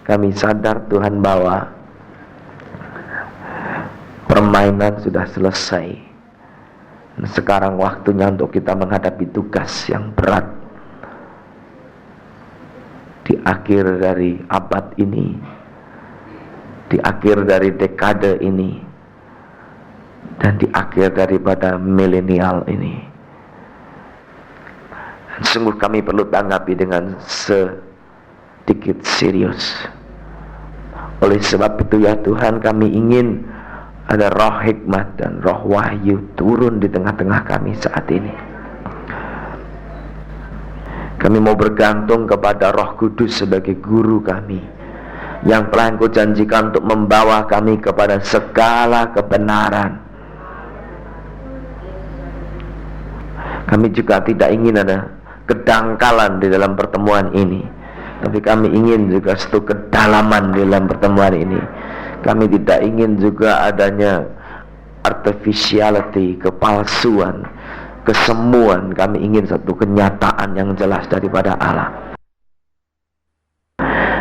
Kami sadar Tuhan bahwa permainan sudah selesai. Sekarang waktunya untuk kita menghadapi tugas yang berat. Di akhir dari abad ini, di akhir dari dekade ini, dan di akhir daripada milenial ini. Dan sungguh kami perlu tanggapi dengan sedikit serius. Oleh sebab itu ya Tuhan, kami ingin ada roh hikmat dan roh wahyu turun di tengah-tengah kami saat ini. Kami mau bergantung kepada Roh Kudus sebagai guru kami, yang telah Engkau janjikan untuk membawa kami kepada segala kebenaran. Kami juga tidak ingin ada kedangkalan di dalam pertemuan ini, tapi kami ingin juga satu kedalaman di dalam pertemuan ini. Kami tidak ingin juga adanya artificiality, kepalsuan, kesemuan. Kami ingin satu kenyataan yang jelas daripada Allah.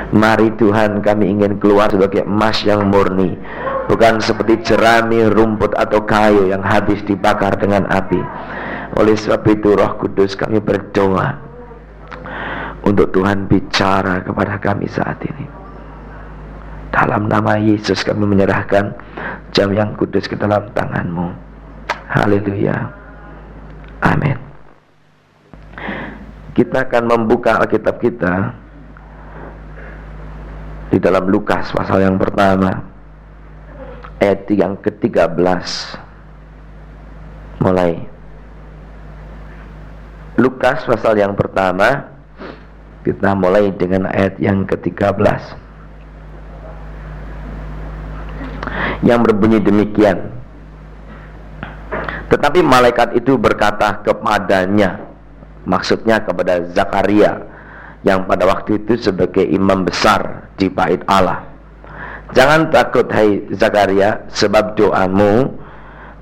Mari Tuhan, kami ingin keluar sebagai emas yang murni, bukan seperti jerami, rumput atau kayu yang habis dibakar dengan api. Oleh sebab itu Roh Kudus, kami berdoa untuk Tuhan bicara kepada kami saat ini. Dalam nama Yesus kami menyerahkan jam yang kudus ke dalam tangan-Mu. Haleluya. Amin. Kita akan membuka Alkitab kita di dalam Lukas pasal yang pertama, ayat yang ke-13. Mulai. Lukas pasal yang pertama, kita mulai dengan ayat yang ke-13. Yang berbunyi demikian. Tetapi malaikat itu berkata kepadanya, maksudnya kepada Zakaria, yang pada waktu itu sebagai imam besar di bait Allah, jangan takut hai Zakaria, sebab doamu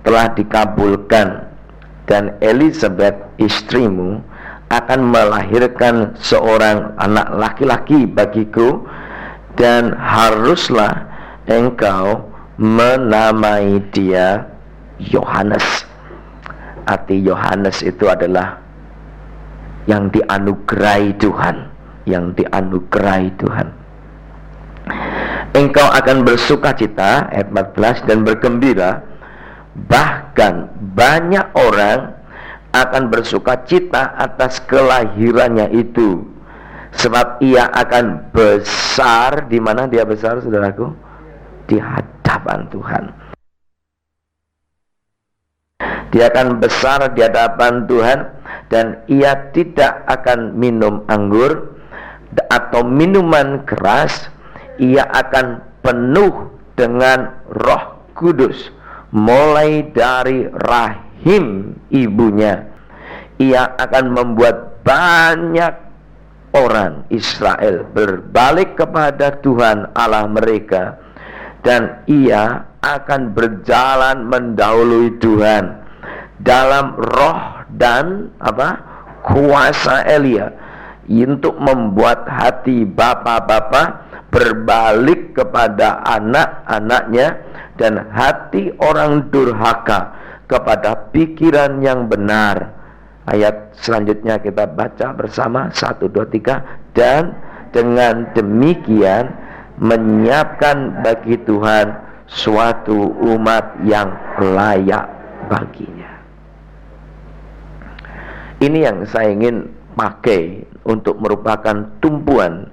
telah dikabulkan, dan Elisabeth istrimu akan melahirkan seorang anak laki-laki bagiku, dan haruslah engkau menamai dia Yohanes. Arti Yohanes itu adalah yang dianugerahi Tuhan, yang dianugerahi Tuhan. Engkau akan bersukacita, ayat 14, dan bergembira, bahkan banyak orang akan bersukacita atas kelahirannya itu, sebab ia akan besar. Di mana dia besar, saudaraku? Di hadapan Tuhan. Dia akan besar di hadapan Tuhan, dan ia tidak akan minum anggur atau minuman keras. Ia akan penuh dengan Roh Kudus mulai dari rahim ibunya. Ia akan membuat banyak orang Israel berbalik kepada Tuhan Allah mereka, dan ia akan berjalan mendahului Tuhan dalam roh dan kuasa Elia, untuk membuat hati bapa-bapa berbalik kepada anak-anaknya, dan hati orang durhaka kepada pikiran yang benar. Ayat selanjutnya kita baca bersama, 1, 2, 3. Dan dengan demikian menyiapkan bagi Tuhan suatu umat yang layak baginya. Ini yang saya ingin pakai untuk merupakan tumpuan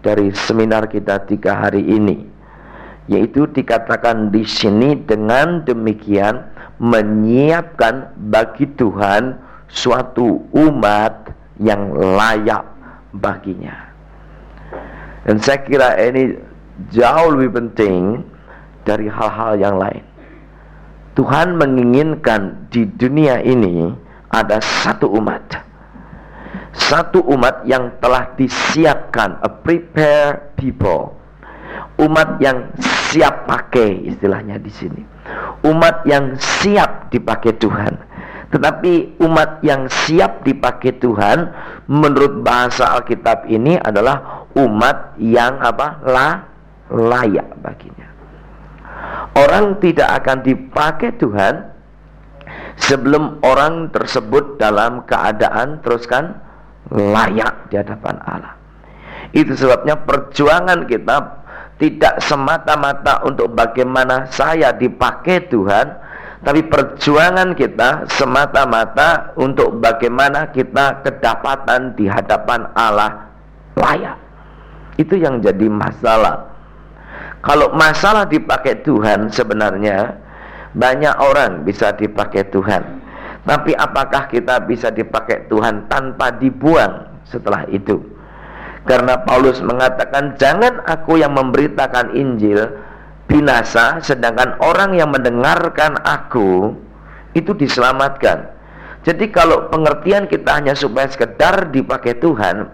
dari seminar kita 3 hari ini, yaitu dikatakan di sini, dengan demikian menyiapkan bagi Tuhan suatu umat yang layak baginya. Dan saya kira ini jauh lebih penting dari hal-hal yang lain. Tuhan menginginkan di dunia ini ada satu umat yang telah disiapkan, a prepared people, umat yang siap pakai, istilahnya di sini, umat yang siap dipakai Tuhan. Tetapi umat yang siap dipakai Tuhan menurut bahasa Alkitab ini adalah umat yang layak baginya. Orang tidak akan dipakai Tuhan sebelum orang tersebut dalam keadaan layak di hadapan Allah. Itu sebabnya perjuangan kita tidak semata-mata untuk bagaimana saya dipakai Tuhan, tapi perjuangan kita semata-mata untuk bagaimana kita kedapatan di hadapan Allah layak. Itu yang jadi masalah. Kalau masalah dipakai Tuhan, sebenarnya banyak orang bisa dipakai Tuhan. Tapi apakah kita bisa dipakai Tuhan tanpa dibuang setelah itu? Karena Paulus mengatakan, jangan aku yang memberitakan Injil binasa, sedangkan orang yang mendengarkan aku itu diselamatkan. Jadi kalau pengertian kita hanya supaya sekedar dipakai Tuhan,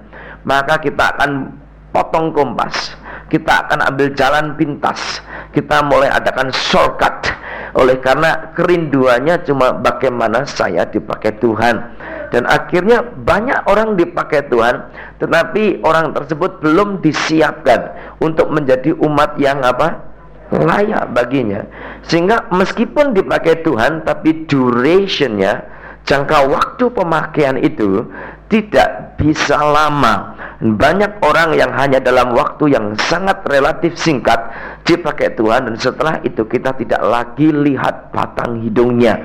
maka kita akan potong kompas, kita akan ambil jalan pintas, kita mulai adakan shortcut, oleh karena kerinduannya cuma bagaimana saya dipakai Tuhan. Dan akhirnya banyak orang dipakai Tuhan, tetapi orang tersebut belum disiapkan untuk menjadi umat yang layak baginya. Sehingga meskipun dipakai Tuhan, tapi durationnya, jangka waktu pemakaian itu tidak bisa lama. Banyak orang yang hanya dalam waktu yang sangat relatif singkat dipakai Tuhan, dan setelah itu kita tidak lagi lihat batang hidungnya.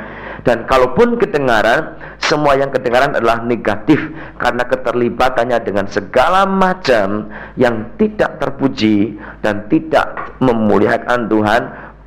Dan kalaupun kedengaran, semua yang kedengaran adalah negatif, karena keterlibatannya dengan segala macam yang tidak terpuji dan tidak memuliakan Tuhan,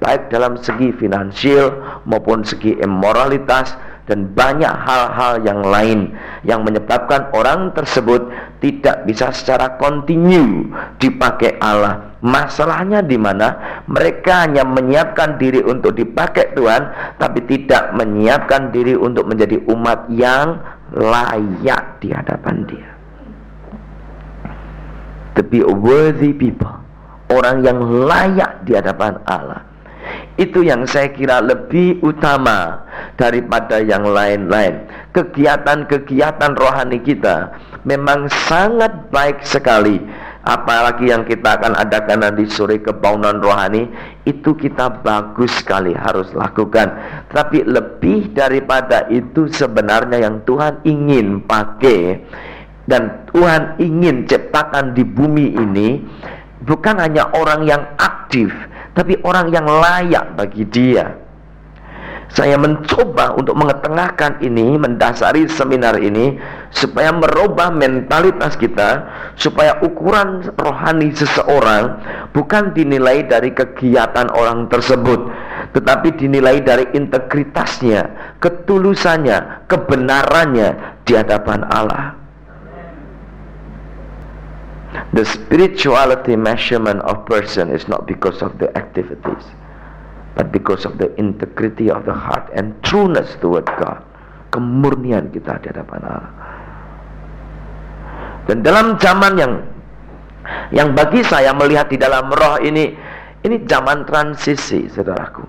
baik dalam segi finansial maupun segi immoralitas, dan banyak hal-hal yang lain yang menyebabkan orang tersebut tidak bisa secara kontinu dipakai Allah. Masalahnya di mana mereka hanya menyiapkan diri untuk dipakai Tuhan, tapi tidak menyiapkan diri untuk menjadi umat yang layak di hadapan Dia. To be a worthy people, orang yang layak di hadapan Allah. Itu yang saya kira lebih utama daripada yang lain-lain. Kegiatan-kegiatan rohani kita memang sangat baik sekali. Apalagi yang kita akan adakan nanti sore, kebaunan rohani, itu kita bagus sekali harus lakukan. Tapi lebih daripada itu sebenarnya yang Tuhan ingin pakai dan Tuhan ingin ciptakan di bumi ini, bukan hanya orang yang aktif, tapi orang yang layak bagi Dia. Saya mencoba untuk mengetengahkan ini, mendasari seminar ini, supaya merubah mentalitas kita, supaya ukuran rohani seseorang bukan dinilai dari kegiatan orang tersebut, tetapi dinilai dari integritasnya, ketulusannya, kebenarannya di hadapan Allah. The spirituality measurement of person is not because of the activities, but because of the integrity of the heart and trueness toward God. Kemurnian kita di hadapan Allah. Dan dalam zaman yang bagi saya melihat di dalam roh ini zaman transisi, saudaraku.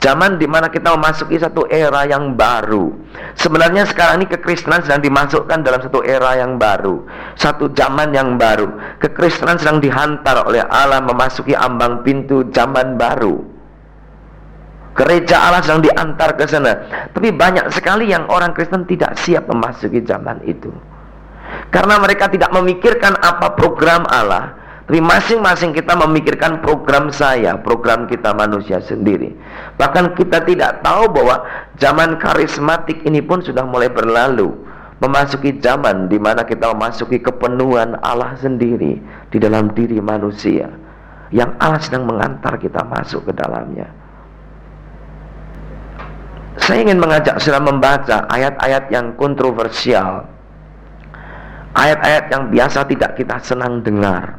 Zaman di mana kita memasuki satu era yang baru. Sebenarnya sekarang ini kekristenan sedang dimasukkan dalam satu era yang baru, satu zaman yang baru. Kekristenan sedang dihantar oleh Allah memasuki ambang pintu zaman baru. Gereja Allah sedang diantar ke sana. Tapi banyak sekali yang orang Kristen tidak siap memasuki zaman itu, karena mereka tidak memikirkan apa program Allah, tapi masing-masing kita memikirkan program saya, program kita manusia sendiri. Bahkan kita tidak tahu bahwa zaman karismatik ini pun sudah mulai berlalu, memasuki zaman di mana kita memasuki kepenuhan Allah sendiri di dalam diri manusia, yang Allah sedang mengantar kita masuk ke dalamnya. Saya ingin mengajak saudara membaca ayat-ayat yang kontroversial, ayat-ayat yang biasa tidak kita senang dengar,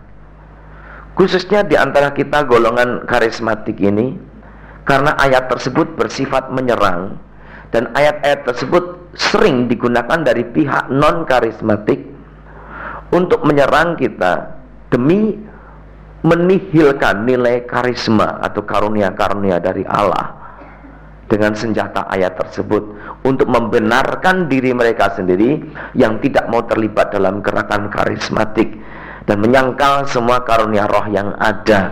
khususnya di antara kita golongan karismatik ini, karena ayat tersebut bersifat menyerang, dan ayat-ayat tersebut sering digunakan dari pihak non-karismatik untuk menyerang kita demi menihilkan nilai karisma atau karunia-karunia dari Allah dengan senjata ayat tersebut, untuk membenarkan diri mereka sendiri yang tidak mau terlibat dalam gerakan karismatik dan menyangkal semua karunia roh yang ada,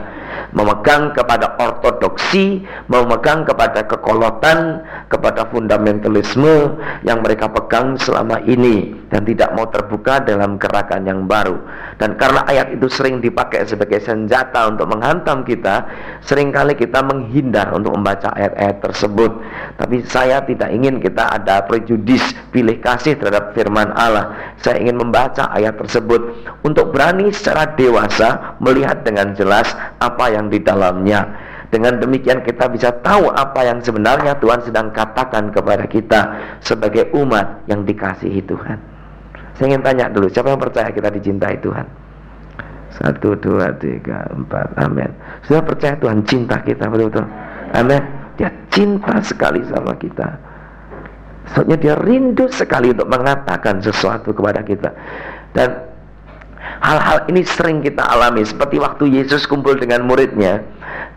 memegang kepada ortodoksi, memegang kepada kekolotan, kepada fundamentalisme yang mereka pegang selama ini, dan tidak mau terbuka dalam gerakan yang baru. Dan karena ayat itu sering dipakai sebagai senjata untuk menghantam kita, seringkali kita menghindar untuk membaca ayat-ayat tersebut. Tapi saya tidak ingin kita ada prejudis, pilih kasih terhadap firman Allah. Saya ingin membaca ayat tersebut untuk berani secara dewasa melihat dengan jelas apa yang di dalamnya. Dengan demikian kita bisa tahu apa yang sebenarnya Tuhan sedang katakan kepada kita sebagai umat yang dikasihi Tuhan. Saya ingin tanya dulu, siapa yang percaya kita dicintai Tuhan? 1, 2, 3, 4, amin. Sudah percaya Tuhan cinta kita, betul-betul? Amin. Dia cinta sekali sama kita. Soalnya dia rindu sekali untuk mengatakan sesuatu kepada kita. Dan hal-hal ini sering kita alami. Seperti waktu Yesus kumpul dengan muridnya,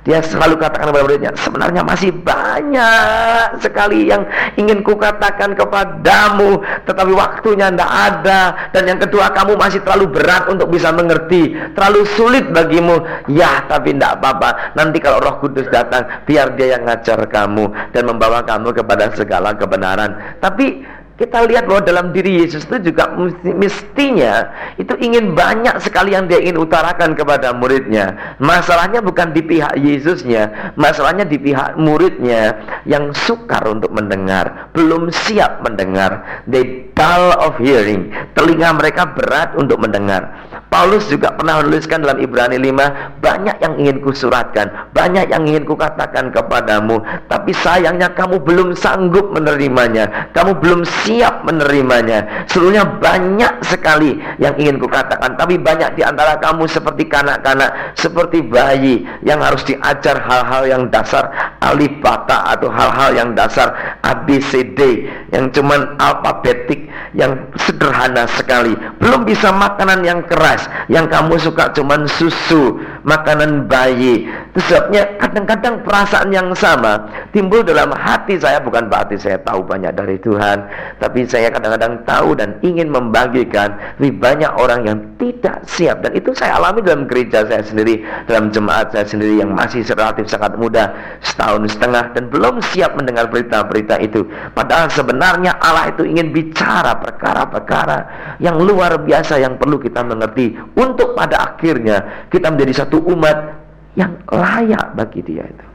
dia selalu katakan kepada muridnya, sebenarnya masih banyak sekali yang ingin kukatakan kepadamu, tetapi waktunya tidak ada. Dan yang kedua, kamu masih terlalu berat untuk bisa mengerti, terlalu sulit bagimu. Ya, tapi tidak apa-apa, nanti kalau Roh Kudus datang, biar dia yang ngajar kamu dan membawa kamu kepada segala kebenaran. Tapi kita lihat bahwa dalam diri Yesus itu juga mestinya itu ingin banyak sekali yang dia ingin utarakan kepada muridnya. Masalahnya bukan di pihak Yesusnya, masalahnya di pihak muridnya yang sukar untuk mendengar, belum siap mendengar. They dull of hearing, telinga mereka berat untuk mendengar. Paulus juga pernah menuliskan dalam Ibrani 5, banyak yang ingin kusuratkan, banyak yang ingin kukatakan kepadamu, tapi sayangnya kamu belum sanggup menerimanya, kamu belum siap menerimanya. Seluruhnya banyak sekali yang ingin kukatakan, tapi banyak di antara kamu seperti kanak-kanak, seperti bayi yang harus diajar hal-hal yang dasar alif bata atau hal-hal yang dasar ABCD yang cuman alfabetik, yang sederhana sekali. Belum bisa makanan yang keras, yang kamu suka cuman susu, makanan bayi. Itu sebabnya kadang-kadang perasaan yang sama timbul dalam hati saya. Bukan berarti saya tahu banyak dari Tuhan, tapi saya kadang-kadang tahu dan ingin membagikan. Lebih banyak orang yang tidak siap, dan itu saya alami dalam gereja saya sendiri, dalam jemaat saya sendiri yang masih relatif sangat muda, 1,5 tahun, dan belum siap mendengar berita-berita itu. Padahal sebenarnya Allah itu ingin bicara perkara-perkara yang luar biasa yang perlu kita mengerti, untuk pada akhirnya kita menjadi satu umat yang layak bagi Dia itu.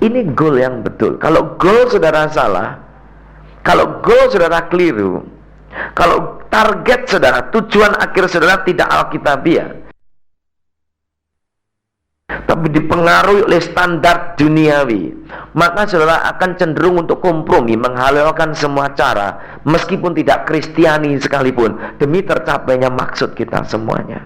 Ini goal yang betul. Kalau goal saudara salah, kalau goal saudara keliru, kalau target saudara, tujuan akhir saudara tidak alkitabiah, tapi dipengaruhi oleh standar duniawi, maka saudara akan cenderung untuk kompromi, menghalalkan semua cara, meskipun tidak Kristiani sekalipun, demi tercapainya maksud kita semuanya.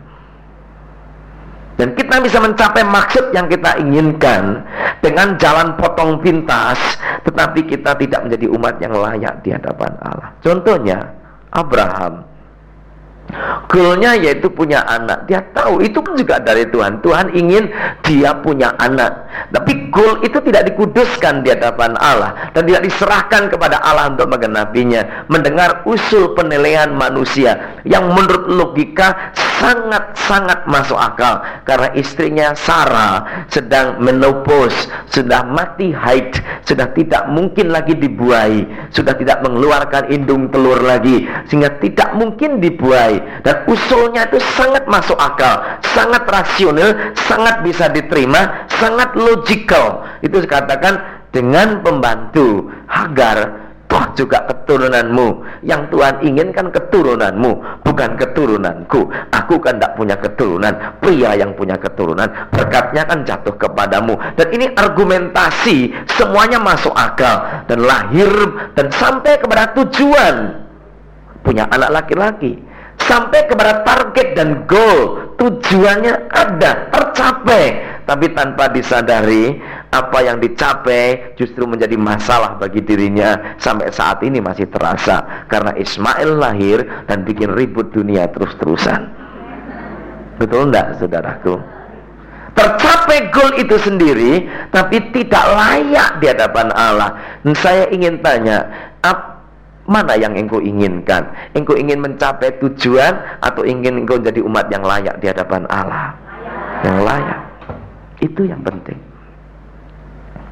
Dan kita bisa mencapai maksud yang kita inginkan dengan jalan potong pintas, tetapi kita tidak menjadi umat yang layak di hadapan Allah. Contohnya Abraham, goalnya yaitu punya anak. Dia tahu itu kan juga dari Tuhan. Tuhan ingin dia punya anak, tapi goal itu tidak dikuduskan di hadapan Allah dan tidak diserahkan kepada Allah untuk menggenapinya. Mendengar usul penilaian manusia yang menurut logika sangat-sangat masuk akal, karena istrinya Sarah sedang menopause, sudah mati haid, sudah tidak mungkin lagi dibuai, sudah tidak mengeluarkan indung telur lagi, sehingga tidak mungkin dibuai. Dan usulnya itu sangat masuk akal, sangat rasional, sangat bisa diterima, sangat logikal. Itu dikatakan dengan pembantu Hagar, toh juga keturunanmu. Yang Tuhan inginkan keturunanmu, bukan keturunanku. Aku kan tidak punya keturunan, pria yang punya keturunan, berkatnya kan jatuh kepadamu. Dan ini argumentasi, semuanya masuk akal, dan lahir dan sampai kepada tujuan, punya anak laki-laki, sampai kepada target dan goal, tujuannya ada, tercapai. Tapi tanpa disadari, apa yang dicapai justru menjadi masalah bagi dirinya. Sampai saat ini masih terasa, karena Ismail lahir dan bikin ribut dunia terus-terusan. Betul enggak, saudaraku? Tercapai mencapai goal itu sendiri, tapi tidak layak di hadapan Allah. Dan saya ingin tanya, mana yang engkau inginkan? Engkau ingin mencapai tujuan atau ingin engkau jadi umat yang layak di hadapan Allah? Yang layak. Itu yang penting.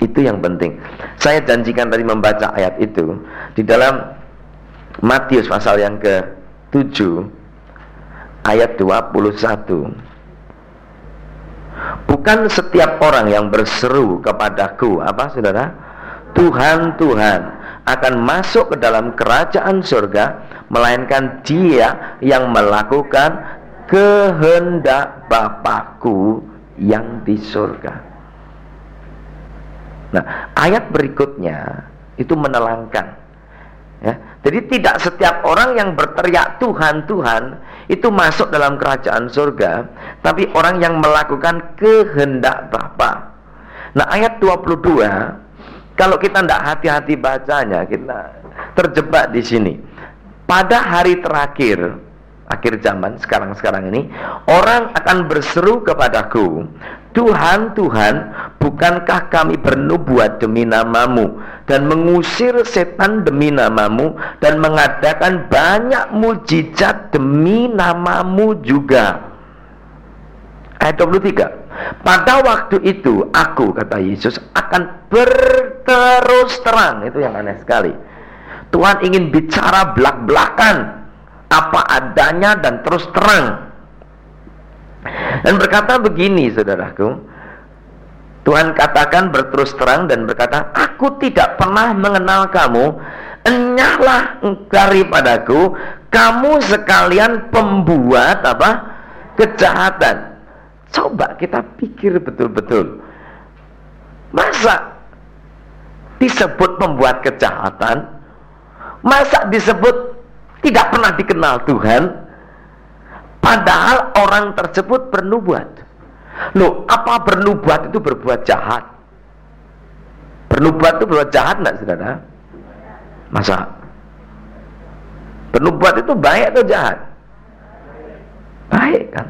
Itu yang penting. Saya janjikan tadi membaca ayat itu di dalam Matius pasal yang ke-7 ayat 21. Bukan setiap orang yang berseru kepadaku, apa saudara? Tuhan, Tuhan, akan masuk ke dalam kerajaan surga, melainkan dia yang melakukan kehendak Bapakku yang di surga. Nah, ayat berikutnya itu menelangkan, ya. Jadi tidak setiap orang yang berteriak Tuhan, Tuhan itu masuk dalam kerajaan surga, tapi orang yang melakukan kehendak Bapa. Nah, ayat 22, kalau kita tidak hati-hati bacanya, kita terjebak di sini. Pada hari terakhir, akhir zaman sekarang ini, orang akan berseru kepadaku, Tuhan, Tuhan, bukankah kami bernubuat demi namamu dan mengusir setan demi namamu dan mengadakan banyak mujizat demi namamu juga? Ayat 23. Pada waktu itu aku, kata Yesus, akan berterus terang. Itu yang aneh sekali. Tuhan ingin bicara belak-belakan, apa adanya dan terus terang. Dan berkata begini, saudaraku, Tuhan katakan berterus terang dan berkata, aku tidak pernah mengenal kamu, enyahlah daripadaku, kamu sekalian pembuat apa? Kejahatan. Coba kita pikir betul-betul, masa disebut pembuat kejahatan, masa disebut tidak pernah dikenal Tuhan, padahal orang tersebut bernubuat. Loh, apa bernubuat itu berbuat jahat? Bernubuat itu berbuat jahat enggak, saudara? Masa? Bernubuat itu baik atau jahat? Baik kan?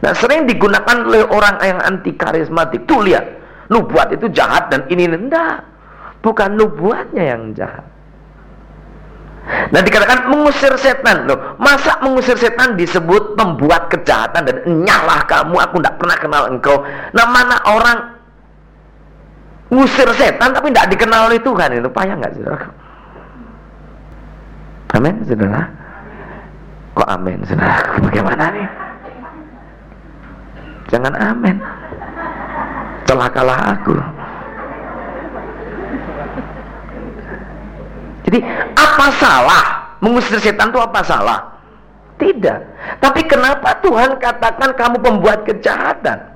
Nah, sering digunakan oleh orang yang anti karismatik. Tuh lihat, nubuat itu jahat dan ini enggak. Bukan nubuatnya yang jahat. Nah, dikatakan mengusir setan. Loh, masa mengusir setan disebut membuat kejahatan dan enyahlah kamu, aku tidak pernah kenal engkau. Nah, mana orang ngusir setan tapi tidak dikenal oleh Tuhan? Itu payah nggak, saudara? Amin, saudara? Kok amin, saudara? Bagaimana nih? Jangan amin. Celakalah aku. Jadi apa salah mengusir setan itu? Apa salah? Tidak. Tapi kenapa Tuhan katakan kamu pembuat kejahatan?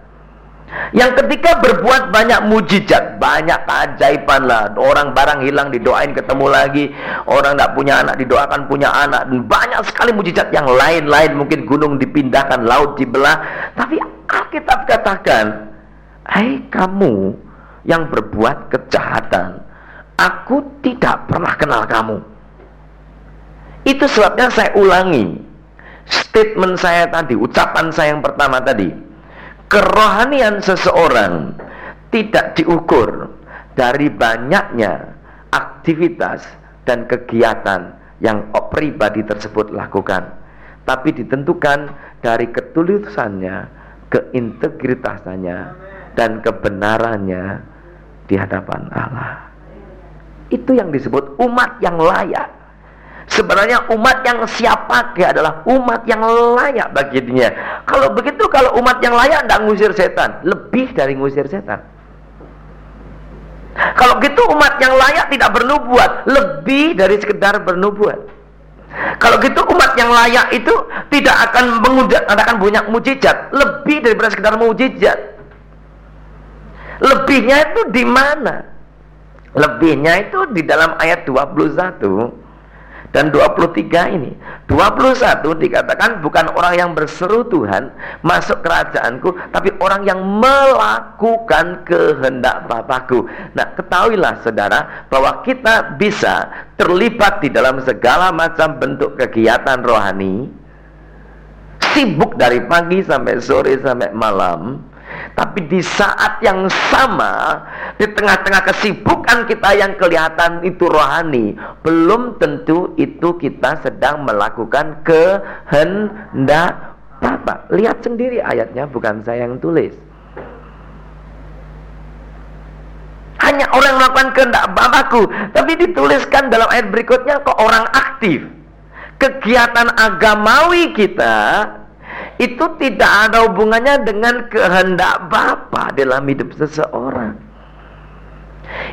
Yang ketika berbuat banyak mujizat, banyak keajaiban lah, orang barang hilang didoain ketemu lagi, orang tidak punya anak didoakan punya anak, dan banyak sekali mujizat yang lain-lain, mungkin gunung dipindahkan, laut dibelah. Tapi Alkitab katakan, hai kamu yang berbuat kejahatan, aku tidak pernah kenal kamu. Itu sebabnya saya ulangi statement saya tadi, ucapan saya yang pertama tadi. Kerohanian seseorang tidak diukur dari banyaknya aktivitas dan kegiatan yang pribadi tersebut lakukan, tapi ditentukan dari ketulusannya, keintegritasannya, dan kebenarannya di hadapan Allah. Itu yang disebut umat yang layak. Sebenarnya umat yang siap pakai adalah umat yang layak bagi dirinya. Kalau begitu, kalau umat yang layak tidak ngusir setan, lebih dari ngusir setan. Kalau gitu umat yang layak tidak bernubuat, lebih dari sekedar bernubuat. Kalau gitu umat yang layak itu tidak akan mengadakan banyak mujizat, lebih daripada sekedar mujizat. Lebihnya itu di mana? Lebihnya itu di dalam ayat 21 dan 23 ini. 21 dikatakan bukan orang yang berseru Tuhan masuk kerajaanku, tapi orang yang melakukan kehendak Bapakku. Nah, ketahuilah saudara bahwa kita bisa terlibat di dalam segala macam bentuk kegiatan rohani, sibuk dari pagi sampai sore sampai malam, Tapi di saat yang sama, di tengah-tengah kesibukan kita yang kelihatan itu rohani, belum tentu itu kita sedang melakukan kehendak Bapa. Lihat sendiri ayatnya, bukan saya yang tulis. Hanya orang yang melakukan kehendak Bapakku. Tapi dituliskan dalam ayat berikutnya kok orang aktif. Kegiatan agamawi kita itu tidak ada hubungannya dengan kehendak Bapa dalam hidup seseorang.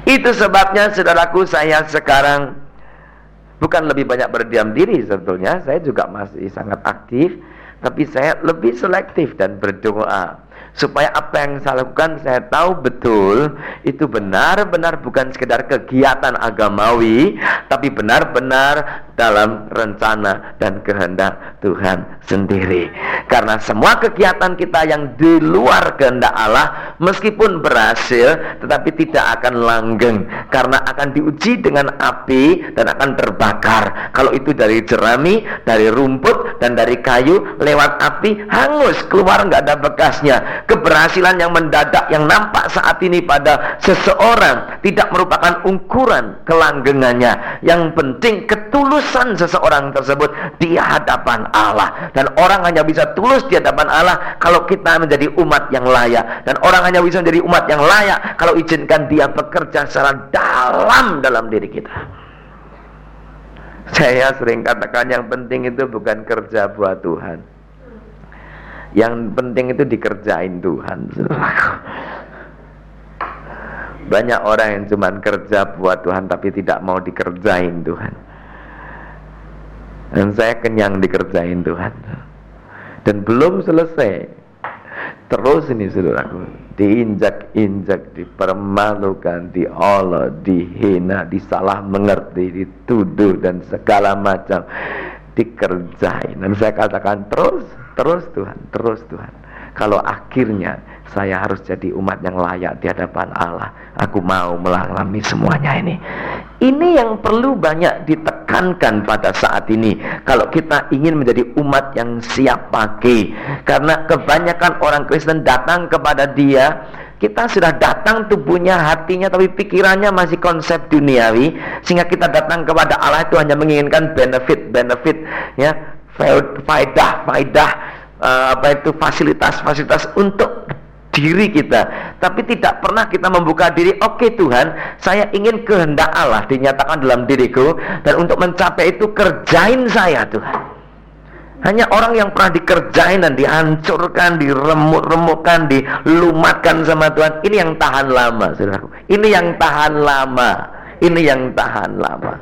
Itu sebabnya saudaraku, saya sekarang bukan lebih banyak berdiam diri sebetulnya. Saya juga masih sangat aktif, tapi saya lebih selektif dan berdoa supaya apa yang saya lakukan, saya tahu betul itu benar-benar bukan sekedar kegiatan agamawi, tapi benar-benar dalam rencana dan kehendak Tuhan sendiri. Karena semua kegiatan kita yang di luar kehendak Allah, meskipun berhasil, tetapi tidak akan langgeng, karena akan diuji dengan api dan akan terbakar. Kalau itu dari jerami, dari rumput, dan dari kayu, lewat api, hangus, keluar nggak ada bekasnya. Keberhasilan yang mendadak yang nampak saat ini pada seseorang tidak merupakan ukuran kelanggengannya. Yang penting ketulusan seseorang tersebut di hadapan Allah. Dan orang hanya bisa tulus di hadapan Allah kalau kita menjadi umat yang layak. Dan orang hanya bisa menjadi umat yang layak kalau izinkan dia bekerja secara dalam diri kita. Saya sering katakan yang penting itu bukan kerja buat Tuhan, yang penting itu dikerjain Tuhan. Banyak orang yang cuma kerja buat Tuhan tapi tidak mau dikerjain Tuhan. Dan saya kenyang dikerjain Tuhan. Dan belum selesai, terus ini saudaraku, diinjak-injak, dipermalukan, diolah, dihina, disalah mengerti, dituduh dan segala macam dikerjain. Dan saya katakan terus Tuhan, terus Tuhan. Kalau akhirnya saya harus jadi umat yang layak di hadapan Allah, aku mau mengalami semuanya ini. Ini yang perlu banyak ditekankan pada saat ini. Kalau kita ingin menjadi umat yang siap pakai, karena kebanyakan orang Kristen datang kepada Dia, kita sudah datang tubuhnya, hatinya, tapi pikirannya masih konsep duniawi, sehingga kita datang kepada Allah itu hanya menginginkan benefit, ya, faedah, fasilitas untuk diri kita, tapi tidak pernah kita membuka diri. Oke Tuhan, saya ingin kehendak Allah dinyatakan dalam diriku, dan untuk mencapai itu kerjain saya Tuhan. Hanya orang yang pernah dikerjain dan dihancurkan, diremuk-remukkan, dilumatkan sama Tuhan, ini yang tahan lama, saudaraku. Ini yang tahan lama. Ini yang tahan lama.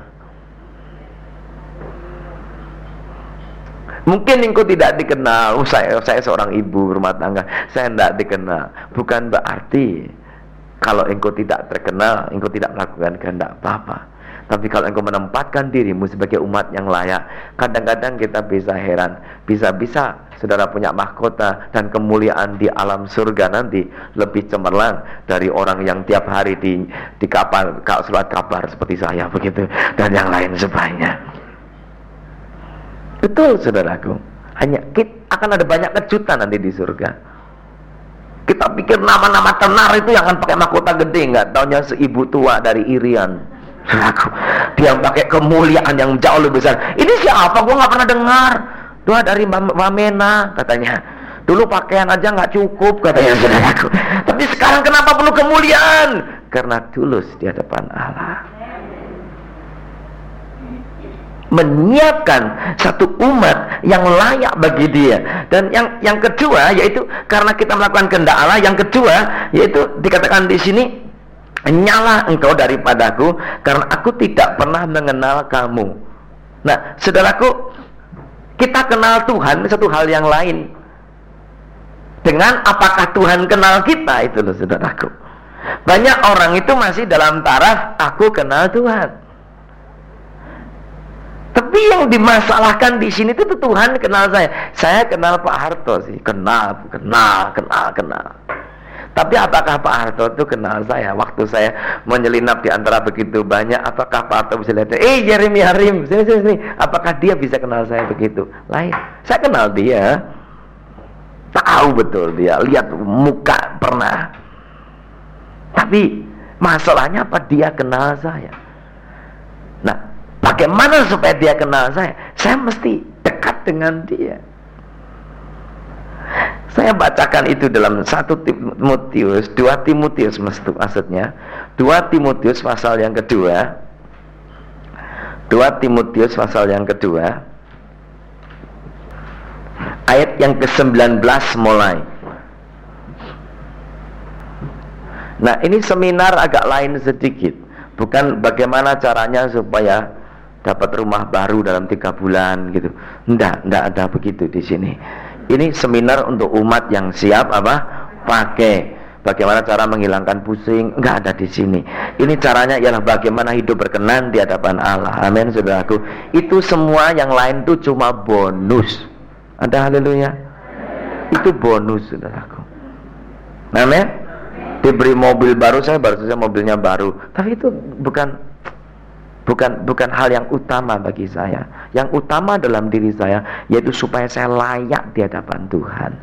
Mungkin engkau tidak dikenal. Saya seorang ibu rumah tangga, saya tidak dikenal. Bukan berarti kalau engkau tidak terkenal, engkau tidak melakukan kehendak Bapa. Tapi kalau engkau menempatkan dirimu sebagai umat yang layak, kadang-kadang kita bisa heran. Bisa-bisa saudara punya mahkota dan kemuliaan di alam surga nanti lebih cemerlang dari orang yang tiap hari di kapal surat kabar seperti saya begitu, dan yang lain sebagainya. Betul saudaraku. Hanya akan ada banyak kejutan nanti di surga. Kita pikir nama-nama tenar itu yang akan pakai mahkota gede, nggak taunya seibu tua dari Irian. Saudaraku, dia pakai kemuliaan yang jauh lebih besar. Ini siapa? Gua nggak pernah dengar. Doa dari Mbak Mena katanya. Dulu pakaian aja nggak cukup katanya saudaraku. Tapi sekarang kenapa perlu kemuliaan? Karena tulus di hadapan Allah. Menyiapkan satu umat yang layak bagi Dia. Dan yang kedua yaitu karena kita melakukan kehendak Allah. Yang kedua yaitu dikatakan di sini, nyala engkau daripadaku karena aku tidak pernah mengenal kamu. Nah, saudaraku, kita kenal Tuhan satu hal yang lain dengan apakah Tuhan kenal kita, itu loh saudaraku. Banyak orang itu masih dalam taraf aku kenal Tuhan. Tapi yang dimasalahkan di sini itu Tuhan kenal saya. Saya kenal Pak Harto sih, kenal. Tapi apakah Pak Harto itu kenal saya? Waktu saya menyelinap di antara begitu banyak, apakah Pak Harto bisa lihat? Jeremy Harim, sini. Apakah dia bisa kenal saya begitu? Lain. Saya kenal dia. tahu betul dia, lihat muka pernah. Tapi masalahnya apa? Dia kenal saya. Nah, bagaimana supaya dia kenal saya? Saya mesti dekat dengan dia. Saya bacakan itu dalam 1 Timotius, 2 Timotius maksudnya. 2 Timotius pasal yang kedua. 2 Timotius pasal yang kedua. Ayat yang ke-19 mulai. Nah, ini seminar agak lain sedikit. Bukan bagaimana caranya supaya dapat rumah baru dalam 3 bulan gitu. Enggak ada begitu di sini. Ini seminar untuk umat yang siap pakai. Bagaimana cara menghilangkan pusing? Enggak ada di sini. Ini caranya ialah bagaimana hidup berkenan di hadapan Allah. Amin, saudaraku. Itu semua yang lain itu cuma bonus. Ada haleluya. Itu bonus, saudaraku. Amin. Diberi mobil baru, saya baru saja mobilnya baru. Tapi itu bukan hal yang utama bagi saya. Yang utama dalam diri saya yaitu supaya saya layak di hadapan Tuhan.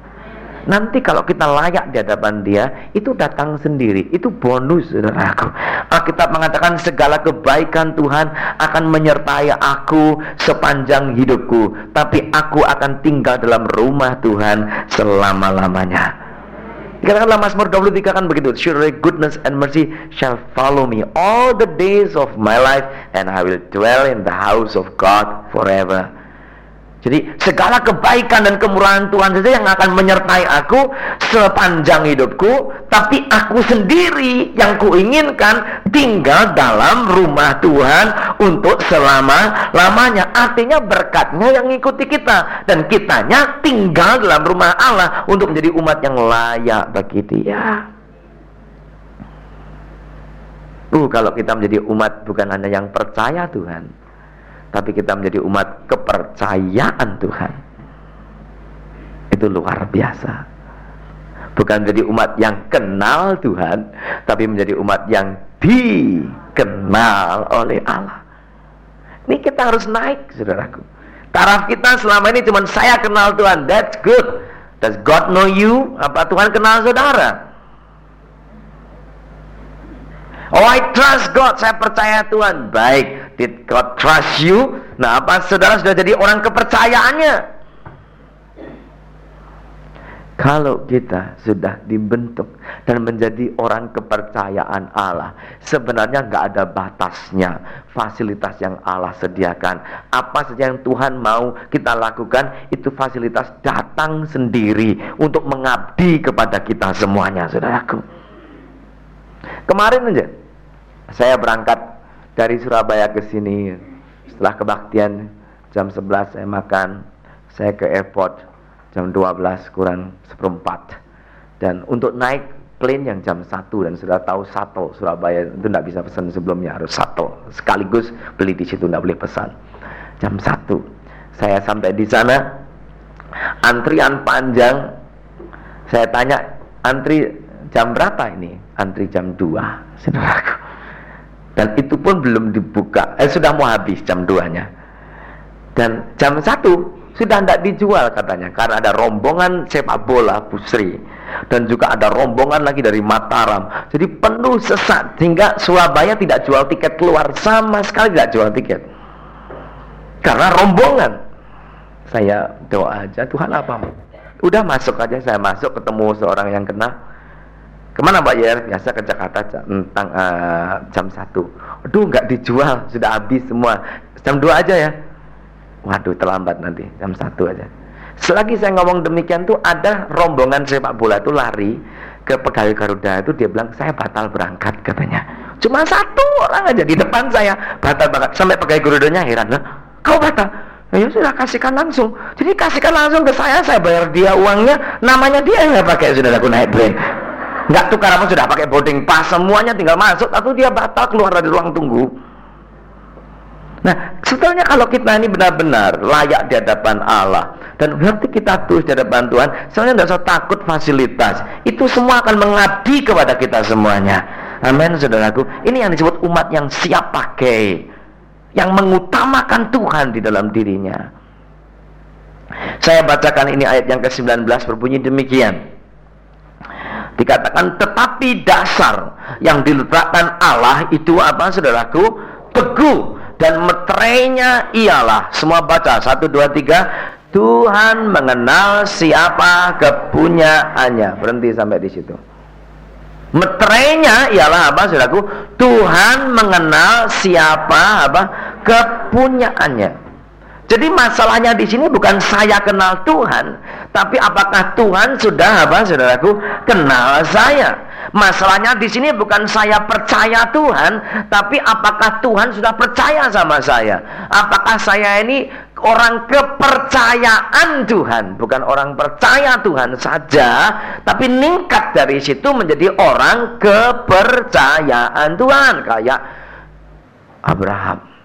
Nanti kalau kita layak di hadapan Dia, itu datang sendiri. Itu bonus, saudaraku. Alkitab mengatakan segala kebaikan Tuhan akan menyertai aku sepanjang hidupku, tapi aku akan tinggal dalam rumah Tuhan selama-lamanya. Dikatakanlah Mazmur 23 kan begitu. Surely goodness and mercy shall follow me all the days of my life, and I will dwell in the house of God forever. Jadi segala kebaikan dan kemurahan Tuhan saja yang akan menyertai aku sepanjang hidupku, tapi aku sendiri yang kuinginkan tinggal dalam rumah Tuhan untuk selama-lamanya. Artinya berkatnya yang ngikuti kita, dan kitanya tinggal dalam rumah Allah untuk menjadi umat yang layak bagi Dia. Kalau kita menjadi umat bukan hanya yang percaya Tuhan, tapi kita menjadi umat kepercayaan Tuhan, itu luar biasa. Bukan menjadi umat yang kenal Tuhan, tapi menjadi umat yang dikenal oleh Allah. Ini kita harus naik, saudaraku. Taraf kita selama ini cuma saya kenal Tuhan. That's good. Does God know you? Apa Tuhan kenal saudara? Oh, I trust God, saya percaya Tuhan. Baik, did God trust you? Nah, apa saudara sudah jadi orang kepercayaannya? Kalau kita sudah dibentuk dan menjadi orang kepercayaan Allah, sebenarnya nggak ada batasnya fasilitas yang Allah sediakan. Apa saja yang Tuhan mau kita lakukan, itu fasilitas datang sendiri untuk mengabdi kepada kita semuanya, saudaraku. Kemarin aja saya berangkat dari Surabaya ke sini. Setelah kebaktian jam 11 saya makan, saya ke airport jam 12 kurang seperempat. Dan untuk naik plane yang jam 1, dan sudah tahu shuttle Surabaya itu tidak bisa pesan sebelumnya, harus shuttle sekaligus beli di situ, tidak boleh pesan. Jam 1 saya sampai di sana, antrian panjang. Saya tanya, antri jam berapa ini? Antri jam 2, saudaraku. Dan itu pun belum dibuka, sudah mau habis jam 2-nya. Dan jam 1 sudah tidak dijual katanya, karena ada rombongan sepak bola Pusri, dan juga ada rombongan lagi dari Mataram. Jadi penuh sesak, sehingga Surabaya tidak jual tiket keluar, sama sekali tidak jual tiket karena rombongan. Saya doa aja, Tuhan apa? Udah masuk aja, saya masuk ketemu seorang yang kenal. Kemana Pak Yer? Biasa ke Jakarta tentang jam 1. Aduh, nggak dijual, sudah habis semua. Jam 2 aja ya. Waduh, terlambat nanti, jam 1 aja. Selagi saya ngomong demikian tuh, ada rombongan sepak bola itu lari ke pegawai Garuda itu, dia bilang saya batal berangkat katanya. Cuma 1 orang aja di depan saya batal berangkat. Sampai pegawai Garudanya heran, lah, kau batal? Ya sudah, kasihkan langsung. Jadi kasihkan langsung ke saya bayar dia uangnya, namanya dia yang pakai, sudah aku naik plane. Nggak tukar apa, sudah pakai boarding pass, semuanya tinggal masuk, atau dia batal keluar dari ruang tunggu. Nah, sebetulnya kalau kita ini benar-benar layak di hadapan Allah dan berarti kita tulus di hadapan Tuhan, sebenarnya tidak usah takut fasilitas. Itu semua akan mengabdi kepada kita semuanya. Amin, saudaraku. Ini yang disebut umat yang siap pakai, yang mengutamakan Tuhan di dalam dirinya. Saya bacakan ini ayat yang ke-19 berbunyi demikian. Dikatakan tetapi dasar yang diletakkan Allah itu apa saudaraku? Teguh, dan meterainya ialah, semua baca 1, 2, 3, Tuhan mengenal siapa kepunyaannya. Berhenti sampai di situ. Meterainya ialah apa saudaraku? Tuhan mengenal siapa apa kepunyaannya. Jadi masalahnya di sini bukan saya kenal Tuhan, tapi apakah Tuhan sudah apa saudaraku kenal saya. Masalahnya di sini bukan saya percaya Tuhan, tapi apakah Tuhan sudah percaya sama saya. Apakah saya ini orang kepercayaan Tuhan, bukan orang percaya Tuhan saja, tapi ningkat dari situ menjadi orang kepercayaan Tuhan, kayak Abraham.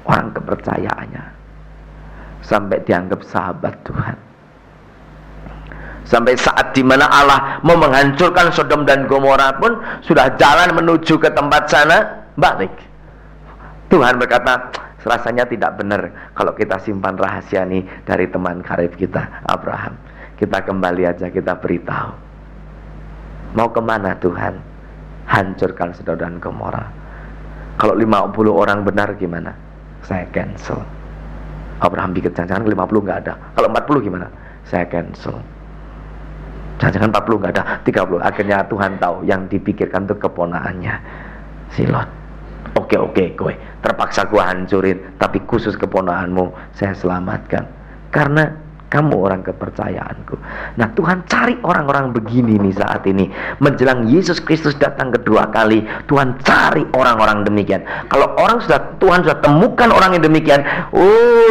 Orang kepercayaannya sampai dianggap sahabat Tuhan. Sampai saat dimana Allah mau menghancurkan Sodom dan Gomora pun sudah jalan menuju ke tempat sana, balik. Tuhan berkata, rasanya tidak benar kalau kita simpan rahasia ini dari teman karib kita, Abraham. Kita kembali aja, kita beritahu. Mau kemana Tuhan? Hancurkan Sodom dan Gomora. Kalau 50 orang benar gimana? Saya cancel. Abraham pikir jangan-jangan 50 nggak ada. Kalau 40 gimana? Saya cancel. Jangan-jangan 40 nggak ada, 30. Akhirnya Tuhan tahu yang dipikirkan itu keponakannya, si Lot. Oke, gue terpaksa gue hancurin, tapi khusus keponakanmu saya selamatkan karena kamu orang kepercayaanku. Nah, Tuhan cari orang-orang begini nih saat ini. Menjelang Yesus Kristus datang kedua kali, Tuhan cari orang-orang demikian. Kalau Tuhan sudah temukan orang yang demikian,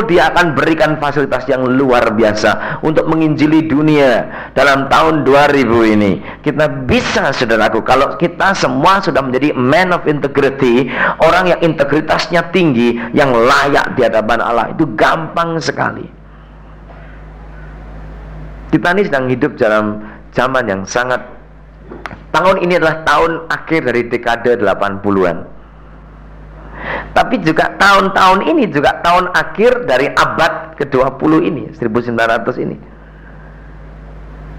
dia akan berikan fasilitas yang luar biasa untuk menginjili dunia dalam tahun 2000 ini. Kita bisa, saudaraku, kalau kita semua sudah menjadi man of integrity, orang yang integritasnya tinggi, yang layak di hadapan Allah, itu gampang sekali. Kita ini sedang hidup dalam zaman yang sangat, tahun ini adalah tahun akhir dari dekade 80-an. Tapi juga tahun-tahun ini juga tahun akhir dari abad ke-20 ini, 1900 ini.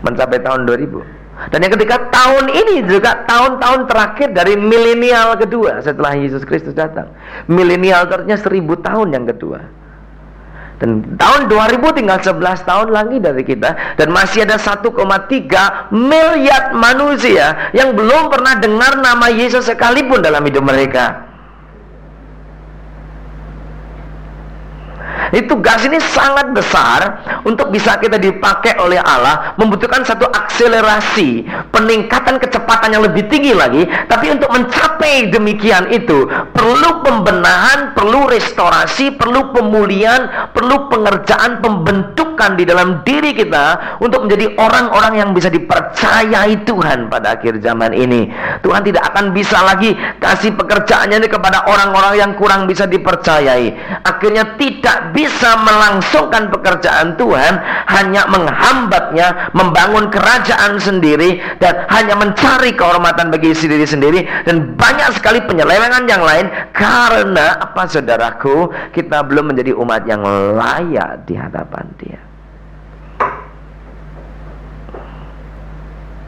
Mencapai tahun 2000. Dan yang ketiga, tahun ini juga tahun-tahun terakhir dari milenial kedua setelah Yesus Kristus datang. Milenial artinya 1000 tahun yang kedua. Dan tahun 2000 tinggal 11 tahun lagi dari kita, dan masih ada 1,3 miliar manusia yang belum pernah dengar nama Yesus sekalipun dalam hidup mereka. Tugas ini sangat besar untuk bisa kita dipakai oleh Allah, membutuhkan satu akselerasi, peningkatan kecepatan yang lebih tinggi lagi. Tapi untuk mencapai demikian itu perlu pembenahan, perlu restorasi, perlu pemulihan, perlu pengerjaan, pembentukan di dalam diri kita untuk menjadi orang-orang yang bisa dipercayai Tuhan pada akhir zaman ini. Tuhan tidak akan bisa lagi kasih pekerjaannya ini kepada orang-orang yang kurang bisa dipercayai. Akhirnya tidak bisa melangsungkan pekerjaan Tuhan, hanya menghambatnya, membangun kerajaan sendiri, dan hanya mencari kehormatan bagi diri sendiri, dan banyak sekali penyelewengan yang lain. Karena apa, saudaraku? Kita belum menjadi umat yang layak di hadapan Dia.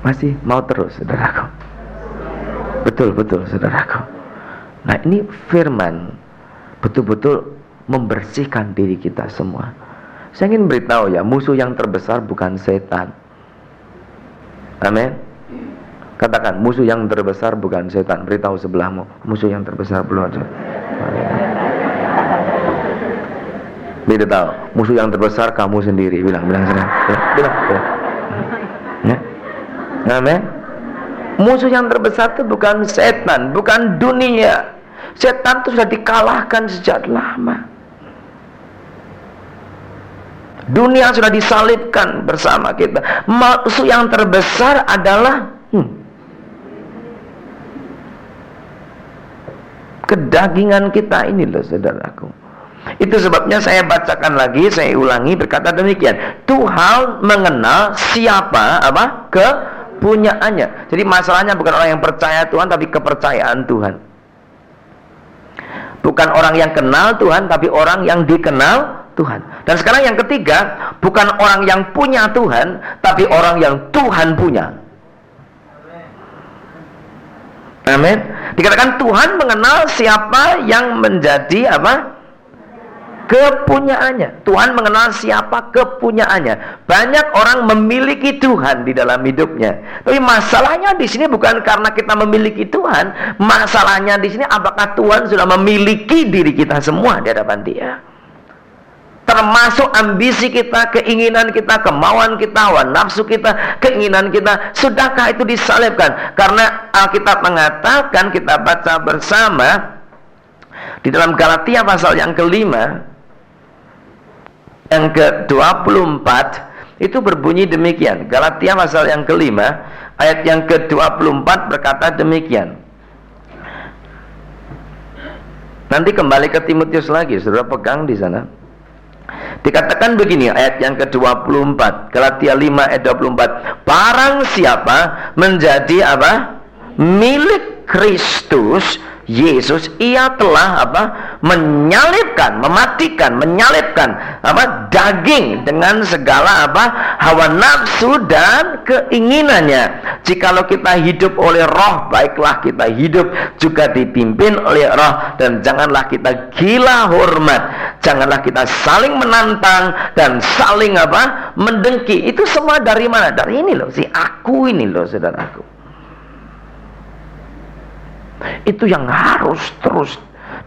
Masih mau terus, saudaraku? Betul, saudaraku. Nah, ini firman betul-betul membersihkan diri kita semua. Saya ingin beritahu ya, musuh yang terbesar bukan setan. Amin. Katakan, musuh yang terbesar bukan setan. Beritahu sebelahmu, musuh yang terbesar belum ada. Beda tahu, musuh yang terbesar kamu sendiri. Bilang sana. Bilang. Ya. Amin. Musuh yang terbesar itu bukan setan, bukan dunia. Setan itu sudah dikalahkan sejak lama. Dunia sudah disalibkan bersama kita. Musuh yang terbesar adalah kedagingan kita ini loh, saudaraku. Itu sebabnya saya bacakan lagi, saya ulangi, berkata demikian. Tuhan mengenal siapa kepunyaannya. Jadi masalahnya bukan orang yang percaya Tuhan, tapi kepercayaan Tuhan. Bukan orang yang kenal Tuhan, tapi orang yang dikenal Tuhan. Dan sekarang yang ketiga, bukan orang yang punya Tuhan, tapi orang yang Tuhan punya. Amin. Dikatakan Tuhan mengenal siapa yang menjadi apa? Kepunyaannya. Tuhan mengenal siapa kepunyaannya. Banyak orang memiliki Tuhan di dalam hidupnya. Tapi masalahnya di sini bukan karena kita memiliki Tuhan. Masalahnya di sini apakah Tuhan sudah memiliki diri kita semua di hadapan Dia. Termasuk ambisi kita, keinginan kita, kemauan kita, hawa nafsu kita, keinginan kita. Sudahkah itu disalibkan? Karena Alkitab mengatakan, kita baca bersama di dalam Galatia pasal yang kelima, yang ke-24, itu berbunyi demikian. Galatia pasal yang kelima, ayat yang ke-24 berkata demikian. Nanti kembali ke Timotius lagi, saudara pegang di sana. Dikatakan begini, ayat yang ke-24, Galatia 5 ayat 24. Barang siapa menjadi apa? Milik Kristus Yesus, ia telah apa? Menyalibkan, mematikan, menyalibkan apa? Daging dengan segala apa? Hawa nafsu dan keinginannya. Jikalau kita hidup oleh Roh, baiklah kita hidup juga dipimpin oleh Roh, dan janganlah kita gila hormat, janganlah kita saling menantang dan saling apa? Mendengki. Itu semua dari mana? Dari ini loh, si aku ini loh, saudaraku. Itu yang harus terus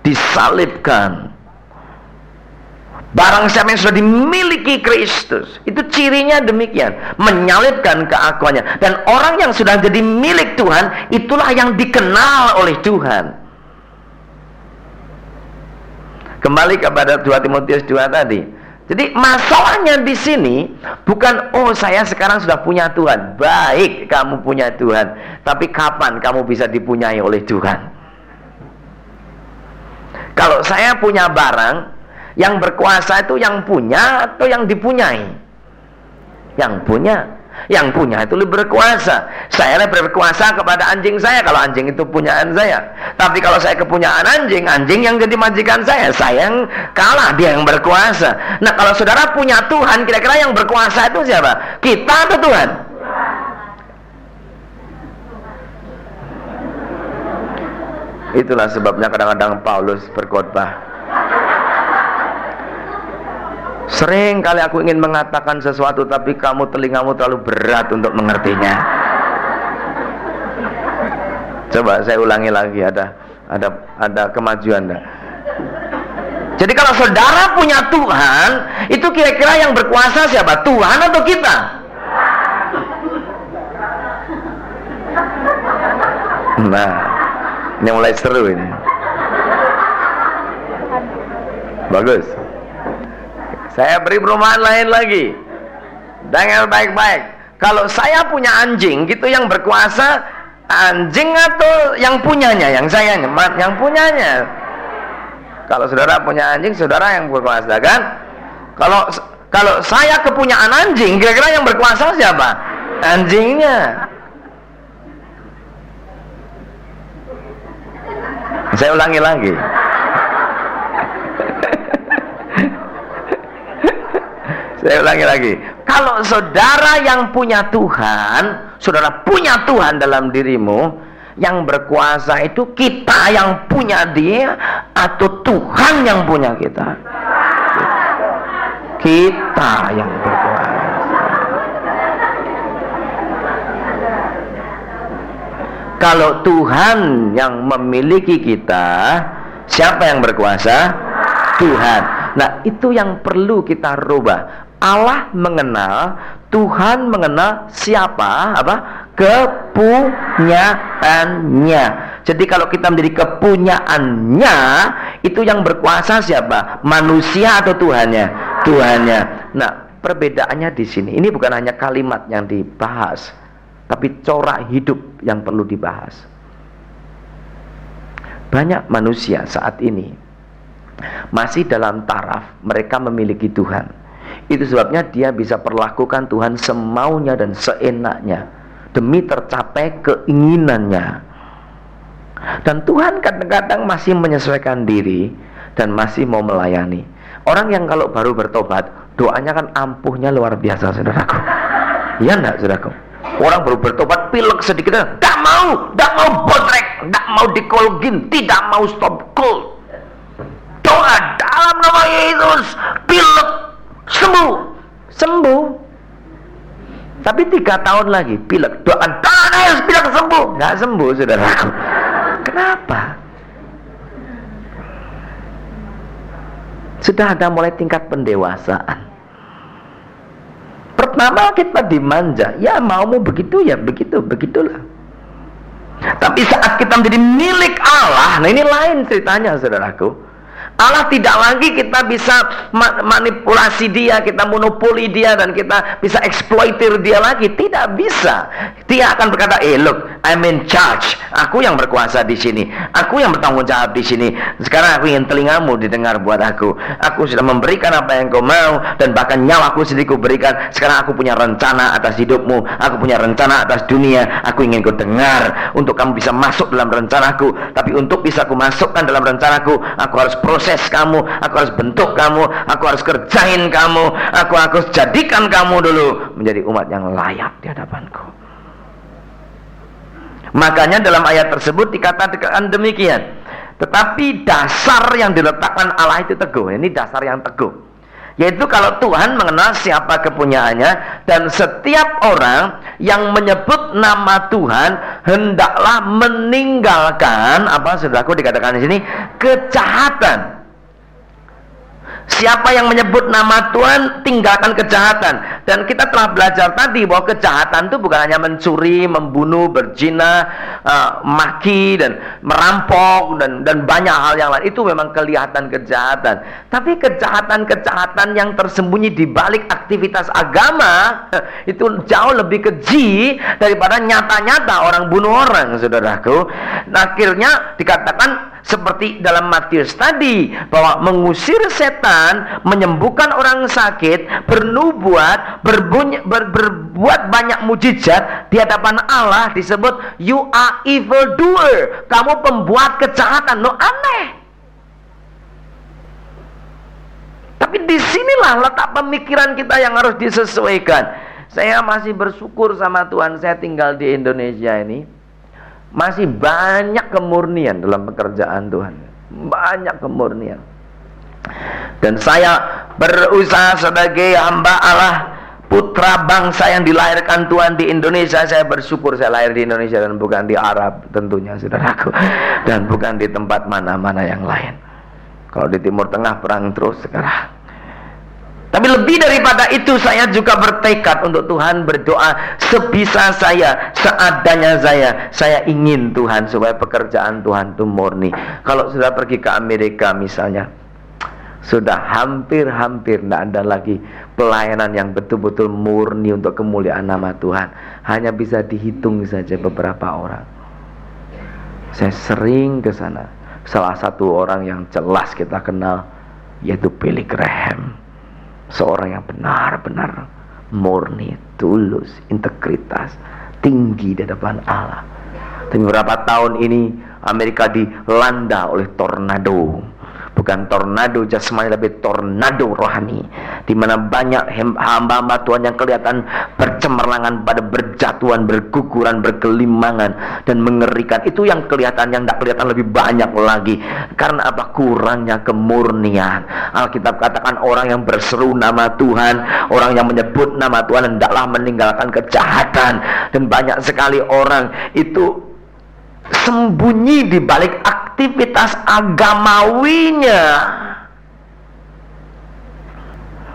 disalibkan. Barang siapa yang sudah dimiliki Kristus, itu cirinya demikian, menyalibkan keakuannya. Dan orang yang sudah jadi milik Tuhan, itulah yang dikenal oleh Tuhan. Kembali kepada 2 Timotius 2 tadi. Jadi masalahnya di sini bukan saya sekarang sudah punya Tuhan. Baik, kamu punya Tuhan, tapi kapan kamu bisa dipunyai oleh Tuhan? Kalau saya punya barang, yang berkuasa itu yang punya atau yang dipunyai? Yang punya. Yang punya itu lebih berkuasa. Saya lebih berkuasa kepada anjing saya kalau anjing itu punyaan saya. Tapi kalau saya kepunyaan anjing, anjing yang jadi majikan saya yang kalah, dia yang berkuasa. Nah, kalau saudara punya Tuhan, kira-kira yang berkuasa itu siapa? Kita atau Tuhan? Itulah sebabnya kadang-kadang Paulus berkhotbah. Sering kali aku ingin mengatakan sesuatu, tapi telingamu terlalu berat untuk mengertinya. Coba saya ulangi lagi, ada kemajuan dah. Jadi kalau saudara punya Tuhan, itu kira-kira yang berkuasa siapa? Tuhan atau kita? Nah, ini mulai seru ini. Bagus. Saya beri perumpamaan lain lagi. Dengar baik-baik. Kalau saya punya anjing, gitu yang berkuasa anjing atau yang punyanya? Yang saya yang punyanya. Kalau saudara punya anjing, saudara yang berkuasa kan? Kalau saya kepunyaan anjing, kira-kira yang berkuasa siapa? Anjingnya. Saya ulangi lagi. Saya ulangi lagi. Kalau saudara yang punya Tuhan, saudara punya Tuhan dalam dirimu, yang berkuasa itu kita yang punya Dia atau Tuhan yang punya kita? Kita yang berkuasa. Kalau Tuhan yang memiliki kita, siapa yang berkuasa? Tuhan. Nah, itu yang perlu kita rubah. Allah mengenal, Tuhan mengenal siapa? Kepunyaannya. Jadi kalau kita menjadi kepunyaannya, itu yang berkuasa siapa? Manusia atau Tuhannya? Tuhannya. Nah, perbedaannya di sini. Ini bukan hanya kalimat yang dibahas, tapi corak hidup yang perlu dibahas. Banyak manusia saat ini masih dalam taraf mereka memiliki Tuhan. Itu sebabnya dia bisa perlakukan Tuhan semaunya dan seenaknya demi tercapai keinginannya. Dan Tuhan kadang-kadang masih menyesuaikan diri dan masih mau melayani. Orang yang kalau baru bertobat, doanya kan ampuhnya luar biasa, saudaraku. Iya enggak, saudaraku? Orang baru bertobat, pilek sedikit, tidak mau bodrek, tidak mau dikolgin, tidak mau stop cold. Doa dalam nama Yesus, pilek sembuh. Tapi 3 tahun lagi pilek, doakan tangan Yesus, pilek sembuh, nggak sembuh, saudaraku. Kenapa? Sudah ada mulai tingkat pendewasaan. Pertama kita dimanja, ya maumu begitu ya begitulah. Tapi saat kita menjadi milik Allah, nah ini lain ceritanya, saudaraku. Allah tidak lagi kita bisa manipulasi dia, kita monopoli dia, dan kita bisa eksploitir dia lagi. Tidak bisa. Dia akan berkata, look, I'm in charge. Aku yang berkuasa di sini. Aku yang bertanggung jawab di sini. Sekarang aku ingin telingamu didengar buat aku. Aku sudah memberikan apa yang kau mau, dan bahkan nyawaku sendiri ku berikan. Sekarang aku punya rencana atas hidupmu. Aku punya rencana atas dunia. Aku ingin kau dengar untuk kamu bisa masuk dalam rencanaku. Tapi untuk bisa ku masukkan dalam rencanaku, aku harus proses kamu, aku harus bentuk kamu, aku harus kerjain kamu, aku harus jadikan kamu dulu menjadi umat yang layak di hadapanku. Makanya dalam ayat tersebut dikatakan demikian. Tetapi dasar yang diletakkan Allah itu teguh. Ini dasar yang teguh, yaitu kalau Tuhan mengenal siapa kepunyaannya, dan setiap orang yang menyebut nama Tuhan hendaklah meninggalkan apa, saudaraku, dikatakan di sini, kejahatan. Siapa yang menyebut nama Tuhan, tinggalkan kejahatan. Dan kita telah belajar tadi bahwa kejahatan itu bukan hanya mencuri, membunuh, berzina, maki, dan merampok, dan banyak hal yang lain. Itu memang kelihatan kejahatan. Tapi kejahatan-kejahatan yang tersembunyi di balik aktivitas agama itu jauh lebih keji daripada nyata-nyata orang bunuh orang, saudaraku. Nah, akhirnya dikatakan seperti dalam Matius tadi, bahwa mengusir setan, menyembuhkan orang sakit, bernubuat, berbuat banyak mujizat di hadapan Allah disebut you are evil doer. Kamu pembuat kejahatan. No, aneh. Tapi disinilah letak pemikiran kita yang harus disesuaikan. Saya masih bersyukur sama Tuhan, saya tinggal di Indonesia ini. Masih banyak kemurnian dalam pekerjaan Tuhan. Banyak kemurnian. Dan saya berusaha sebagai hamba Allah, putra bangsa yang dilahirkan Tuhan di Indonesia. Saya bersyukur saya lahir di Indonesia dan bukan di Arab tentunya, saudaraku. Dan bukan di tempat mana-mana yang lain. Kalau di Timur Tengah perang terus sekarang. Tapi lebih daripada itu, saya juga bertekad untuk Tuhan, berdoa sebisa saya, seadanya saya ingin Tuhan supaya pekerjaan Tuhan itu murni. Kalau sudah pergi ke Amerika misalnya, sudah hampir tidak ada lagi pelayanan yang betul-betul murni untuk kemuliaan nama Tuhan. Hanya bisa dihitung saja beberapa orang. Saya sering ke sana. Salah satu orang yang jelas kita kenal yaitu Billy Graham. Seorang yang benar-benar murni, tulus, integritas, tinggi di hadapan Allah. Tapi beberapa tahun ini Amerika dilanda oleh tornado. Bukan tornado jasmani, tapi tornado rohani, di mana banyak hamba-hamba Tuhan yang kelihatan bercemerlangan, pada berjatuhan, berguguran, bergelimangan, dan mengerikan. Itu yang kelihatan, yang tidak kelihatan lebih banyak lagi. Karena apa? Kurangnya kemurnian. Alkitab katakan orang yang berseru nama Tuhan, orang yang menyebut nama Tuhan hendaklah meninggalkan kejahatan. Dan banyak sekali orang itu sembunyi di balik aktivitas agamawinya.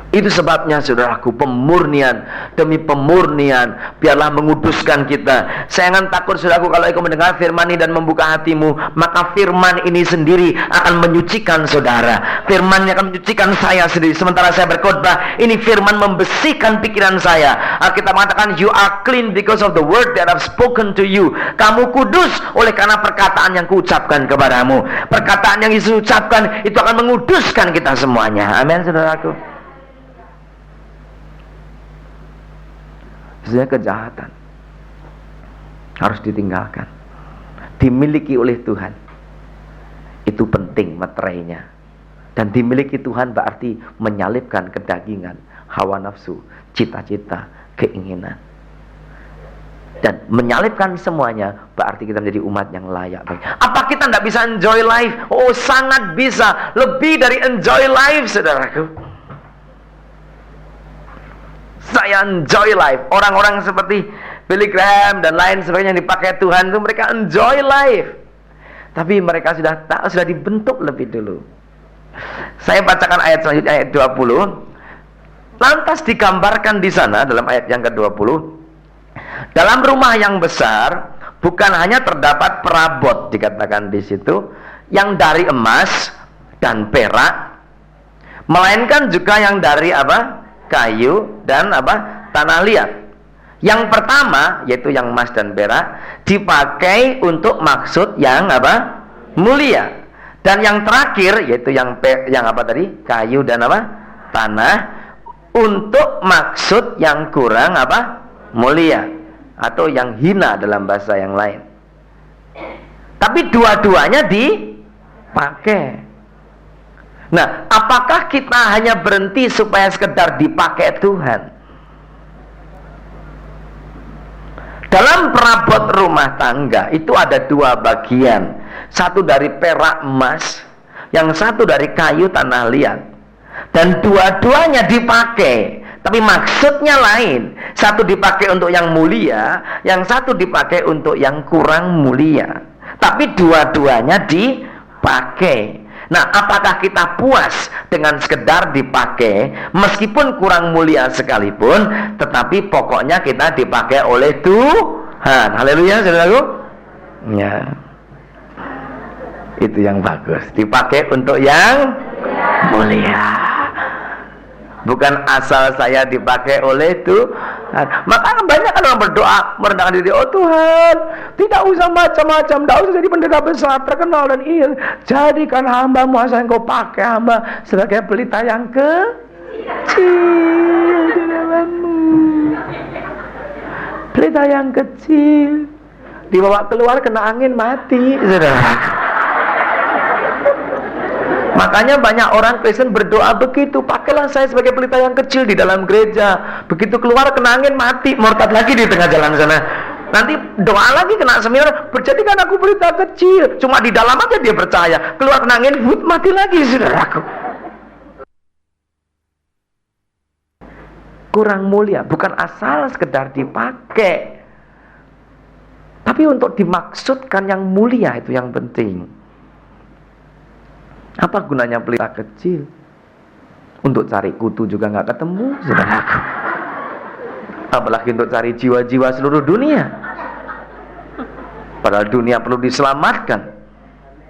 Itu sebabnya, saudaraku, pemurnian demi pemurnian biarlah menguduskan kita. Jangan takut, saudaraku, kalau engkau mendengar firman ini dan membuka hatimu, maka firman ini sendiri akan menyucikan saudara. Firman akan menyucikan saya sendiri. Sementara saya berkhotbah, ini firman membersihkan pikiran saya. Alkitab mengatakan, you are clean because of the word that I've spoken to you. Kamu kudus oleh karena perkataan yang kuucapkan kepadamu. Perkataan yang Yesus ucapkan itu akan menguduskan kita semuanya. Amin, saudaraku. Sebenarnya kejahatan harus ditinggalkan. dimiliki oleh Tuhan. Itu penting materainya. Dan dimiliki Tuhan berarti menyalibkan kedagingan, hawa nafsu, cita-cita, keinginan. Dan menyalibkan semuanya berarti kita menjadi umat yang layak. Apa kita tidak bisa enjoy life? Oh, sangat bisa. Lebih dari enjoy life, saudaraku. Saya enjoy life. Orang-orang seperti Billy Graham dan lain sebagainya yang dipakai Tuhan itu, mereka enjoy life. Tapi mereka sudah dibentuk lebih dulu. Saya bacakan ayat selanjutnya, ayat 20. Lantas digambarkan di sana dalam ayat yang ke-20, dalam rumah yang besar bukan hanya terdapat perabot, dikatakan di situ, yang dari emas dan perak, melainkan juga yang dari apa? Kayu dan apa? Tanah liat. Yang pertama, yaitu yang emas dan perak, dipakai untuk maksud yang apa? Mulia. Dan yang terakhir, yaitu yang apa tadi? Kayu dan apa? Tanah, untuk maksud yang kurang apa? Mulia, atau yang hina dalam bahasa yang lain. Tapi dua-duanya dipakai. Nah, apakah kita hanya berhenti supaya sekedar dipakai Tuhan? Dalam perabot rumah tangga itu ada dua bagian. Satu dari perak emas, yang satu dari kayu tanah liat. Dan dua-duanya dipakai, tapi maksudnya lain. Satu dipakai untuk yang mulia, yang satu dipakai untuk yang kurang mulia. Tapi dua-duanya dipakai. Nah, apakah kita puas dengan sekedar dipakai, meskipun kurang mulia sekalipun, tetapi pokoknya kita dipakai oleh Tuhan. Haleluya, saudaraku. Ya, itu yang bagus. Dipakai untuk yang mulia. Bukan asal saya dipakai oleh Tuhan. Maka banyak kan orang berdoa merendahkan diri. Oh Tuhan, tidak usah macam-macam, tidak usah jadi pendeta besar, terkenal dan ini. Jadikan hamba-Mu asal Engkau pakai hamba sebagai pelita yang kecil di dalam-Mu. Pelita yang kecil dibawa keluar kena angin mati, saudara. Makanya banyak orang Kristen berdoa begitu. Pakailah saya sebagai pelita yang kecil di dalam gereja. Begitu keluar kena angin mati, murtad lagi di tengah jalan sana. Nanti doa lagi kena seminar, berjadikan aku pelita kecil. Cuma di dalam aja dia percaya. Keluar kena angin, mati lagi, saudaraku. Kurang mulia, bukan asal sekedar dipakai, tapi untuk dimaksudkan yang mulia, itu yang penting. Apa gunanya pelita kecil? Untuk cari kutu juga nggak ketemu, saudaraku. Apalagi untuk cari jiwa-jiwa seluruh dunia. Padahal dunia perlu diselamatkan.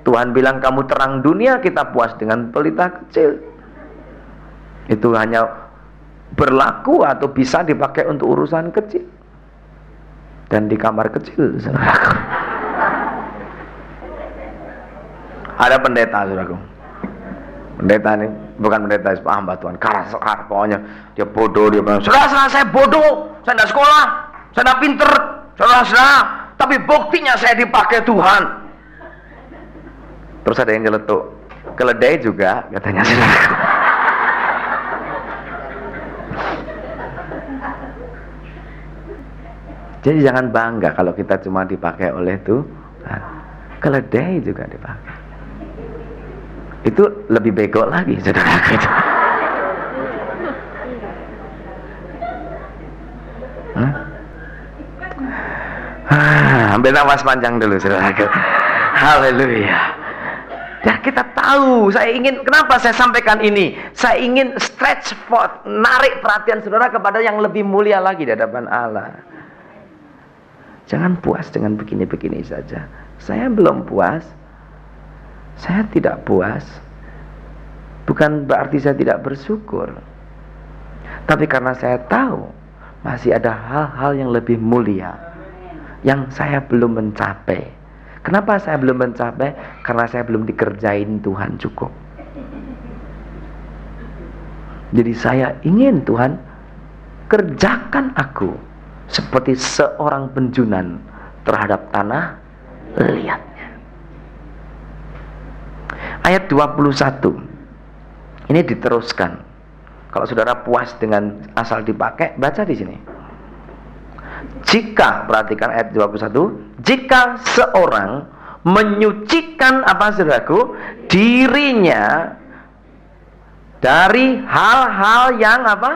Tuhan bilang kamu terang dunia, kita puas dengan pelita kecil. Itu hanya berlaku atau bisa dipakai untuk urusan kecil. Dan di kamar kecil, saudaraku. Ada pendeta, saudaraku. Pendeta ini bukan pendeta, hamba Tuhan, keras pokoknya. Dia bodoh, dia bilang, saudara saya bodoh, saya tidak sekolah, saya tidak pinter, saudara, tapi buktinya saya dipakai Tuhan. Terus ada yang nyeletuk, keledai juga, katanya, saudara. Jadi jangan bangga kalau kita cuma dipakai oleh Tuhan. Keledai juga dipakai. Itu lebih bego lagi, saudara. Ambil nafas panjang dulu, saudara. Haleluya. Ya, kita tahu, kenapa saya sampaikan ini? Saya ingin stretch forth, narik perhatian saudara kepada yang lebih mulia lagi di hadapan Allah. Jangan puas dengan begini-begini saja. Saya belum puas. Saya tidak puas. Bukan berarti saya tidak bersyukur. Tapi karena saya tahu masih ada hal-hal yang lebih mulia yang saya belum mencapai. Kenapa saya belum mencapai? Karena saya belum dikerjain Tuhan cukup. Jadi saya ingin Tuhan kerjakan aku seperti seorang penjunan terhadap tanah lihatnya. Ayat 21 ini diteruskan. Kalau saudara puas dengan asal dipakai, baca di sini. Jika, perhatikan ayat 21, jika seorang menyucikan apa saudaraku, dirinya dari hal-hal yang apa?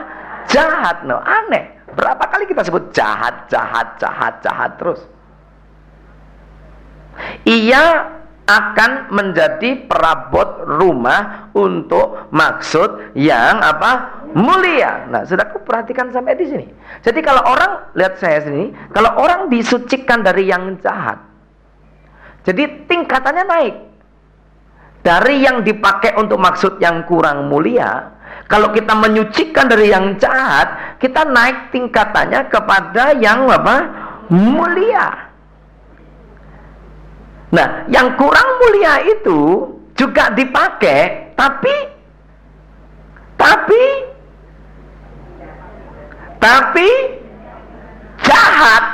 Jahat. No, aneh. Berapa kali kita sebut jahat terus. Ia akan menjadi perabot rumah untuk maksud yang apa? Mulia. Nah, saudaraku perhatikan sampai di sini. Jadi kalau orang, lihat saya sini, kalau orang disucikan dari yang jahat, jadi tingkatannya naik. Dari yang dipakai untuk maksud yang kurang mulia, kalau kita menyucikan dari yang jahat, kita naik tingkatannya kepada yang apa? Mulia. Nah, yang kurang mulia itu juga dipakai, tapi jahat.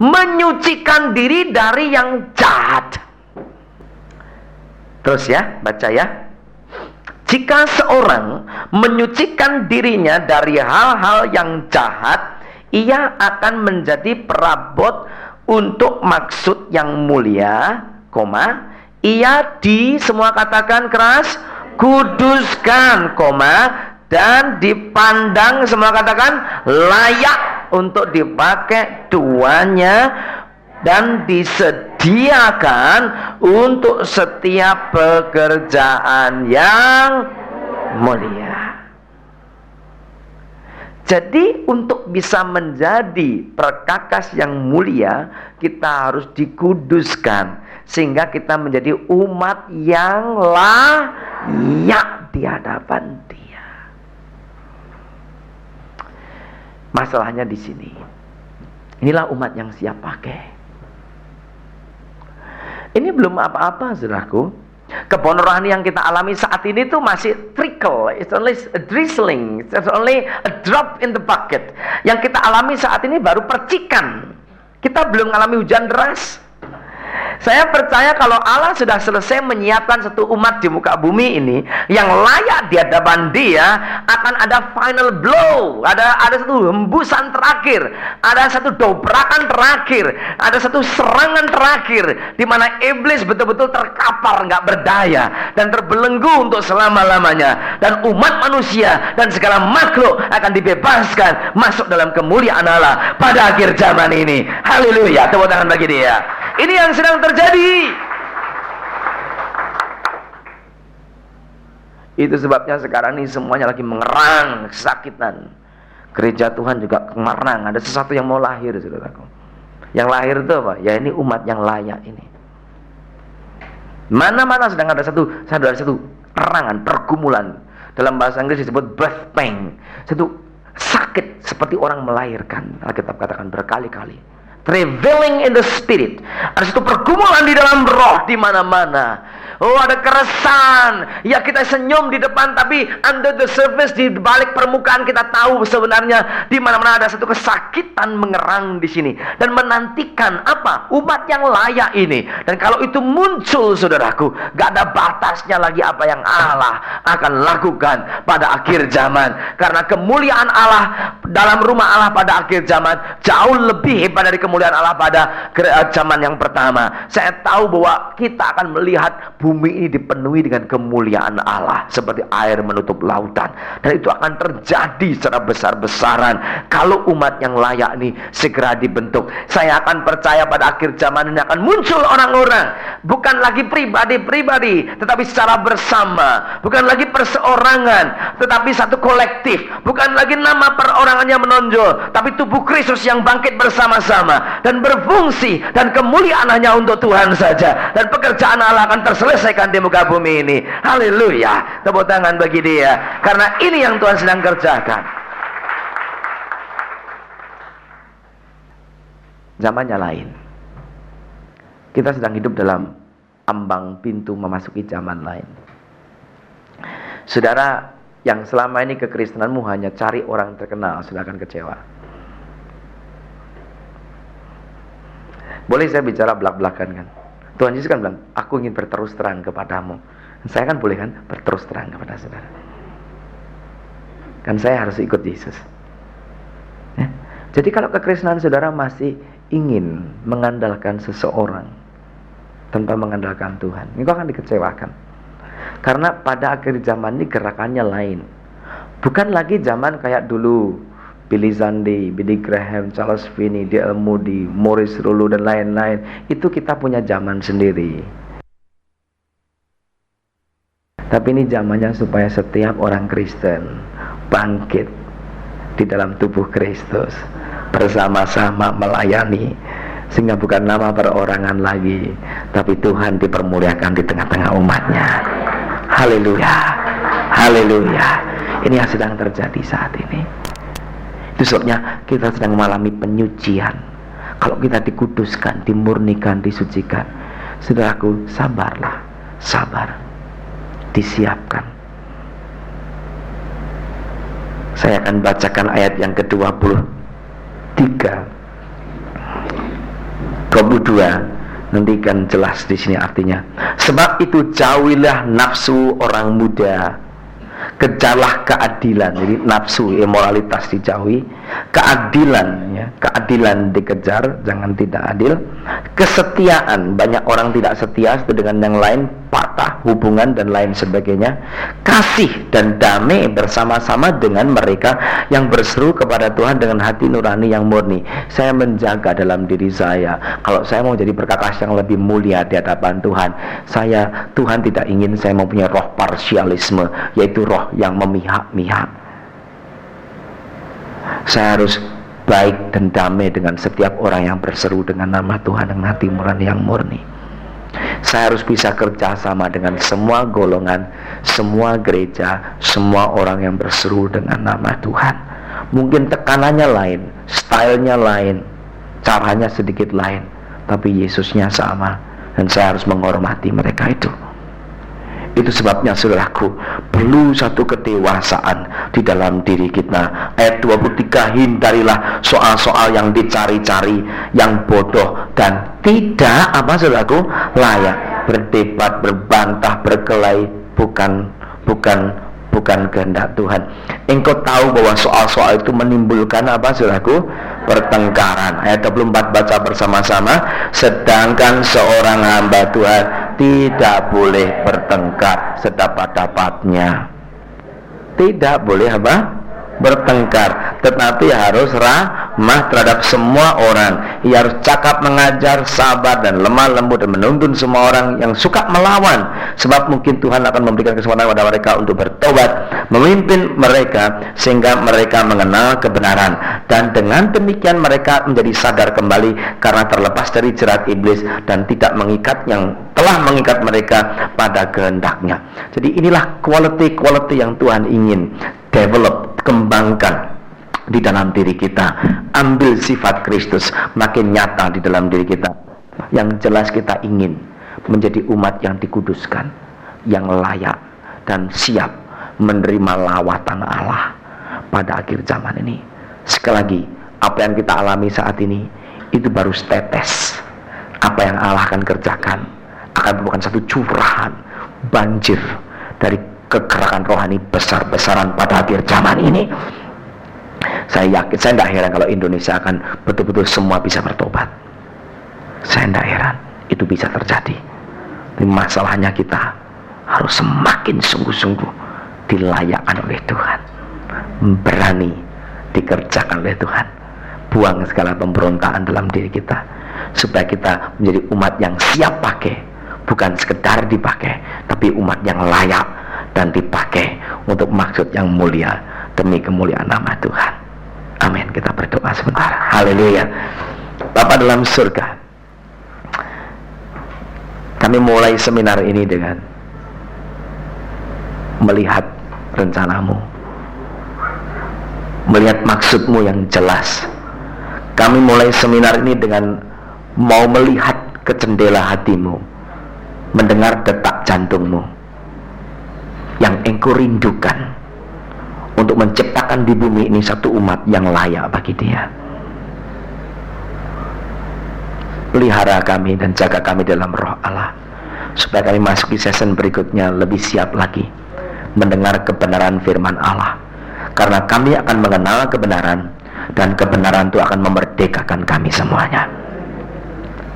Menyucikan diri dari yang jahat. Terus ya, baca ya. Jika seorang menyucikan dirinya dari hal-hal yang jahat, ia akan menjadi perabot untuk maksud yang mulia, ia semua katakan keras, kuduskan, dan dipandang, semua katakan layak untuk dipakai tuannya, dan disediakan untuk setiap pekerjaan yang mulia. Jadi untuk bisa menjadi perkakas yang mulia, kita harus dikuduskan, sehingga kita menjadi umat yang layak di hadapan Dia. Masalahnya di sini. Inilah umat yang siap pakai. Ini belum apa-apa, saudaraku. Kebon rohani yang kita alami saat ini tuh masih trickle, it's only a drizzling, it's only a drop in the bucket. Yang kita alami saat ini baru percikan. Kita belum mengalami hujan deras. Saya percaya kalau Allah sudah selesai menyiapkan satu umat di muka bumi ini yang layak di hadapan Dia, akan ada final blow, ada satu hembusan terakhir, ada satu dobrakan terakhir, ada satu serangan terakhir, di mana iblis betul-betul terkapar, nggak berdaya dan terbelenggu untuk selama-lamanya, dan umat manusia dan segala makhluk akan dibebaskan masuk dalam kemuliaan Allah pada akhir zaman ini. Haleluya, tepuk tangan bagi Dia. Ini yang sedang terjadi. Itu sebabnya sekarang ini semuanya lagi mengerang, kesakitan. Gereja Tuhan juga mengerang. Ada sesuatu yang mau lahir, saudaraku. Yang lahir itu apa? Ya ini umat yang layak ini. Mana-mana sedang ada satu perangan, pergumulan. Dalam bahasa Inggris disebut birth pain. Satu sakit seperti orang melahirkan. Alkitab katakan berkali-kali. Traveling in the spirit. Ada satu pergumulan di dalam roh di mana-mana. Oh, ada keresahan. Ya, kita senyum di depan, tapi under the surface, di balik permukaan kita tahu sebenarnya di mana-mana ada satu kesakitan mengerang di sini dan menantikan apa? Umat yang layak ini. Dan kalau itu muncul, saudaraku, gak ada batasnya lagi apa yang Allah akan lakukan pada akhir zaman. Karena kemuliaan Allah dalam rumah Allah pada akhir zaman jauh lebih hebat dari kemuliaan Allah pada zaman yang pertama. Saya tahu bahwa kita akan melihat bumi ini dipenuhi dengan kemuliaan Allah seperti air menutup lautan, dan itu akan terjadi secara besar-besaran kalau umat yang layak ini segera dibentuk. Saya akan percaya pada akhir zaman ini akan muncul orang-orang, bukan lagi pribadi-pribadi, tetapi secara bersama, bukan lagi perseorangan, tetapi satu kolektif, bukan lagi nama perorangannya menonjol, tapi tubuh Kristus yang bangkit bersama-sama dan berfungsi, dan kemuliaan hanya untuk Tuhan saja, dan pekerjaan Allah akan terselesaikan di muka bumi ini. Haleluya, tepuk tangan bagi Dia, karena ini yang Tuhan sedang kerjakan. Zamannya lain. Kita sedang hidup dalam ambang pintu memasuki zaman lain. Saudara yang selama ini kekristenanmu hanya cari orang terkenal, sudah akan kecewa. Boleh saya bicara belak-belakan kan? Tuhan Yesus kan bilang, aku ingin berterus terang kepadamu. Saya kan boleh kan berterus terang kepada saudara. Kan saya harus ikut Yesus. Ya? Jadi kalau kekristenan saudara masih ingin mengandalkan seseorang tanpa mengandalkan Tuhan, itu akan dikecewakan. Karena pada akhir zaman ini gerakannya lain. Bukan lagi zaman kayak dulu Billy Sunday, Billy Graham, Charles Finney, D.L. Moody, Morris Rousseau dan lain-lain. Itu kita punya zaman sendiri. Tapi ini zamannya supaya setiap orang Kristen bangkit di dalam tubuh Kristus, bersama-sama melayani, sehingga bukan nama perorangan lagi, tapi Tuhan dipermuliakan di tengah-tengah umatnya. Haleluya, haleluya. Ini yang sedang terjadi saat ini. Itu sebabnya kita sedang mengalami penyucian. Kalau kita dikuduskan, dimurnikan, disucikan, saudaraku, sabarlah, sabar, disiapkan. Saya akan bacakan ayat yang ke-23, 22. Nanti kan jelas di sini artinya. Sebab itu jauhilah nafsu orang muda, kejarlah keadilan. Jadi nafsu, imoralitas dijauhi, keadilan, ya, keadilan dikejar, jangan tidak adil. Kesetiaan, banyak orang tidak setia satu dengan yang lain, patah hubungan dan lain sebagainya. Kasih dan damai bersama-sama dengan mereka yang berseru kepada Tuhan dengan hati nurani yang murni. Saya menjaga dalam diri saya, kalau saya mau jadi berkakas yang lebih mulia di hadapan Tuhan, Tuhan tidak ingin saya mempunyai roh parsialisme, yaitu roh yang memihak-mihak. Saya harus baik dan damai dengan setiap orang yang berseru dengan nama Tuhan dengan hati nurani yang murni. Saya harus bisa kerja sama dengan semua golongan, semua gereja, semua orang yang berseru dengan nama Tuhan. Mungkin tekanannya lain, stylenya lain, caranya sedikit lain, tapi Yesusnya sama, dan saya harus menghormati mereka itu. Itu sebabnya saudaraku, perlu satu kedewasaan di dalam diri kita. Ayat 23, hindarilah soal-soal yang dicari-cari, yang bodoh dan tidak saudaraku, layak. Berdebat, berbantah, berkelahi bukan kehendak Tuhan. Engkau tahu bahwa soal-soal itu menimbulkan saudaraku? Pertengkaran. Ayat 24 baca bersama-sama. Sedangkan seorang hamba Tuhan tidak boleh bertengkar sedapat-dapatnya. Tidak boleh bertengkar, tetapi harus ramah terhadap semua orang. Ia harus cakap mengajar, sabar dan lemah lembut, dan menuntun semua orang yang suka melawan, sebab mungkin Tuhan akan memberikan kesempatan kepada mereka untuk bertobat, memimpin mereka sehingga mereka mengenal kebenaran, dan dengan demikian mereka menjadi sadar kembali karena terlepas dari jerat iblis dan tidak mengikat yang telah mengikat mereka pada kehendaknya. Jadi inilah quality yang Tuhan ingin develop, kembangkan di dalam diri kita. Ambil sifat Kristus makin nyata di dalam diri kita. Yang jelas kita ingin menjadi umat yang dikuduskan, yang layak dan siap menerima lawatan Allah pada akhir zaman ini. Sekali lagi, apa yang kita alami saat ini itu baru setetes. Apa yang Allah akan kerjakan akan merupakan satu curahan banjir dari kegerakan rohani besar-besaran pada akhir zaman ini. Saya yakin, saya tidak heran kalau Indonesia akan betul-betul semua bisa bertobat. Saya tidak heran itu bisa terjadi. Tapi masalahnya kita harus semakin sungguh-sungguh dilayakkan oleh Tuhan, berani dikerjakan oleh Tuhan. Buang segala pemberontakan dalam diri kita, supaya kita menjadi umat yang siap pakai, bukan sekedar dipakai, tapi umat yang layak dan dipakai untuk maksud yang mulia demi kemuliaan nama Tuhan. Amin. Kita berdoa sebentar. Haleluya. Bapa dalam surga, kami mulai seminar ini dengan melihat rencanamu, melihat maksudmu yang jelas. Kami mulai seminar ini dengan mau melihat ke jendela hatimu, mendengar detak jantungmu yang engkau rindukan untuk menciptakan di bumi ini satu umat yang layak bagi Dia. Pelihara kami dan jaga kami dalam roh Allah, supaya kami masuki season berikutnya lebih siap lagi mendengar kebenaran firman Allah. Karena kami akan mengenal kebenaran, dan kebenaran itu akan memerdekakan kami semuanya.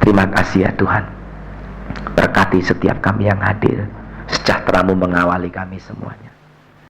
Terima kasih ya Tuhan. Berkati setiap kami yang hadir. Sejahtera-Mu mengawali kami semuanya.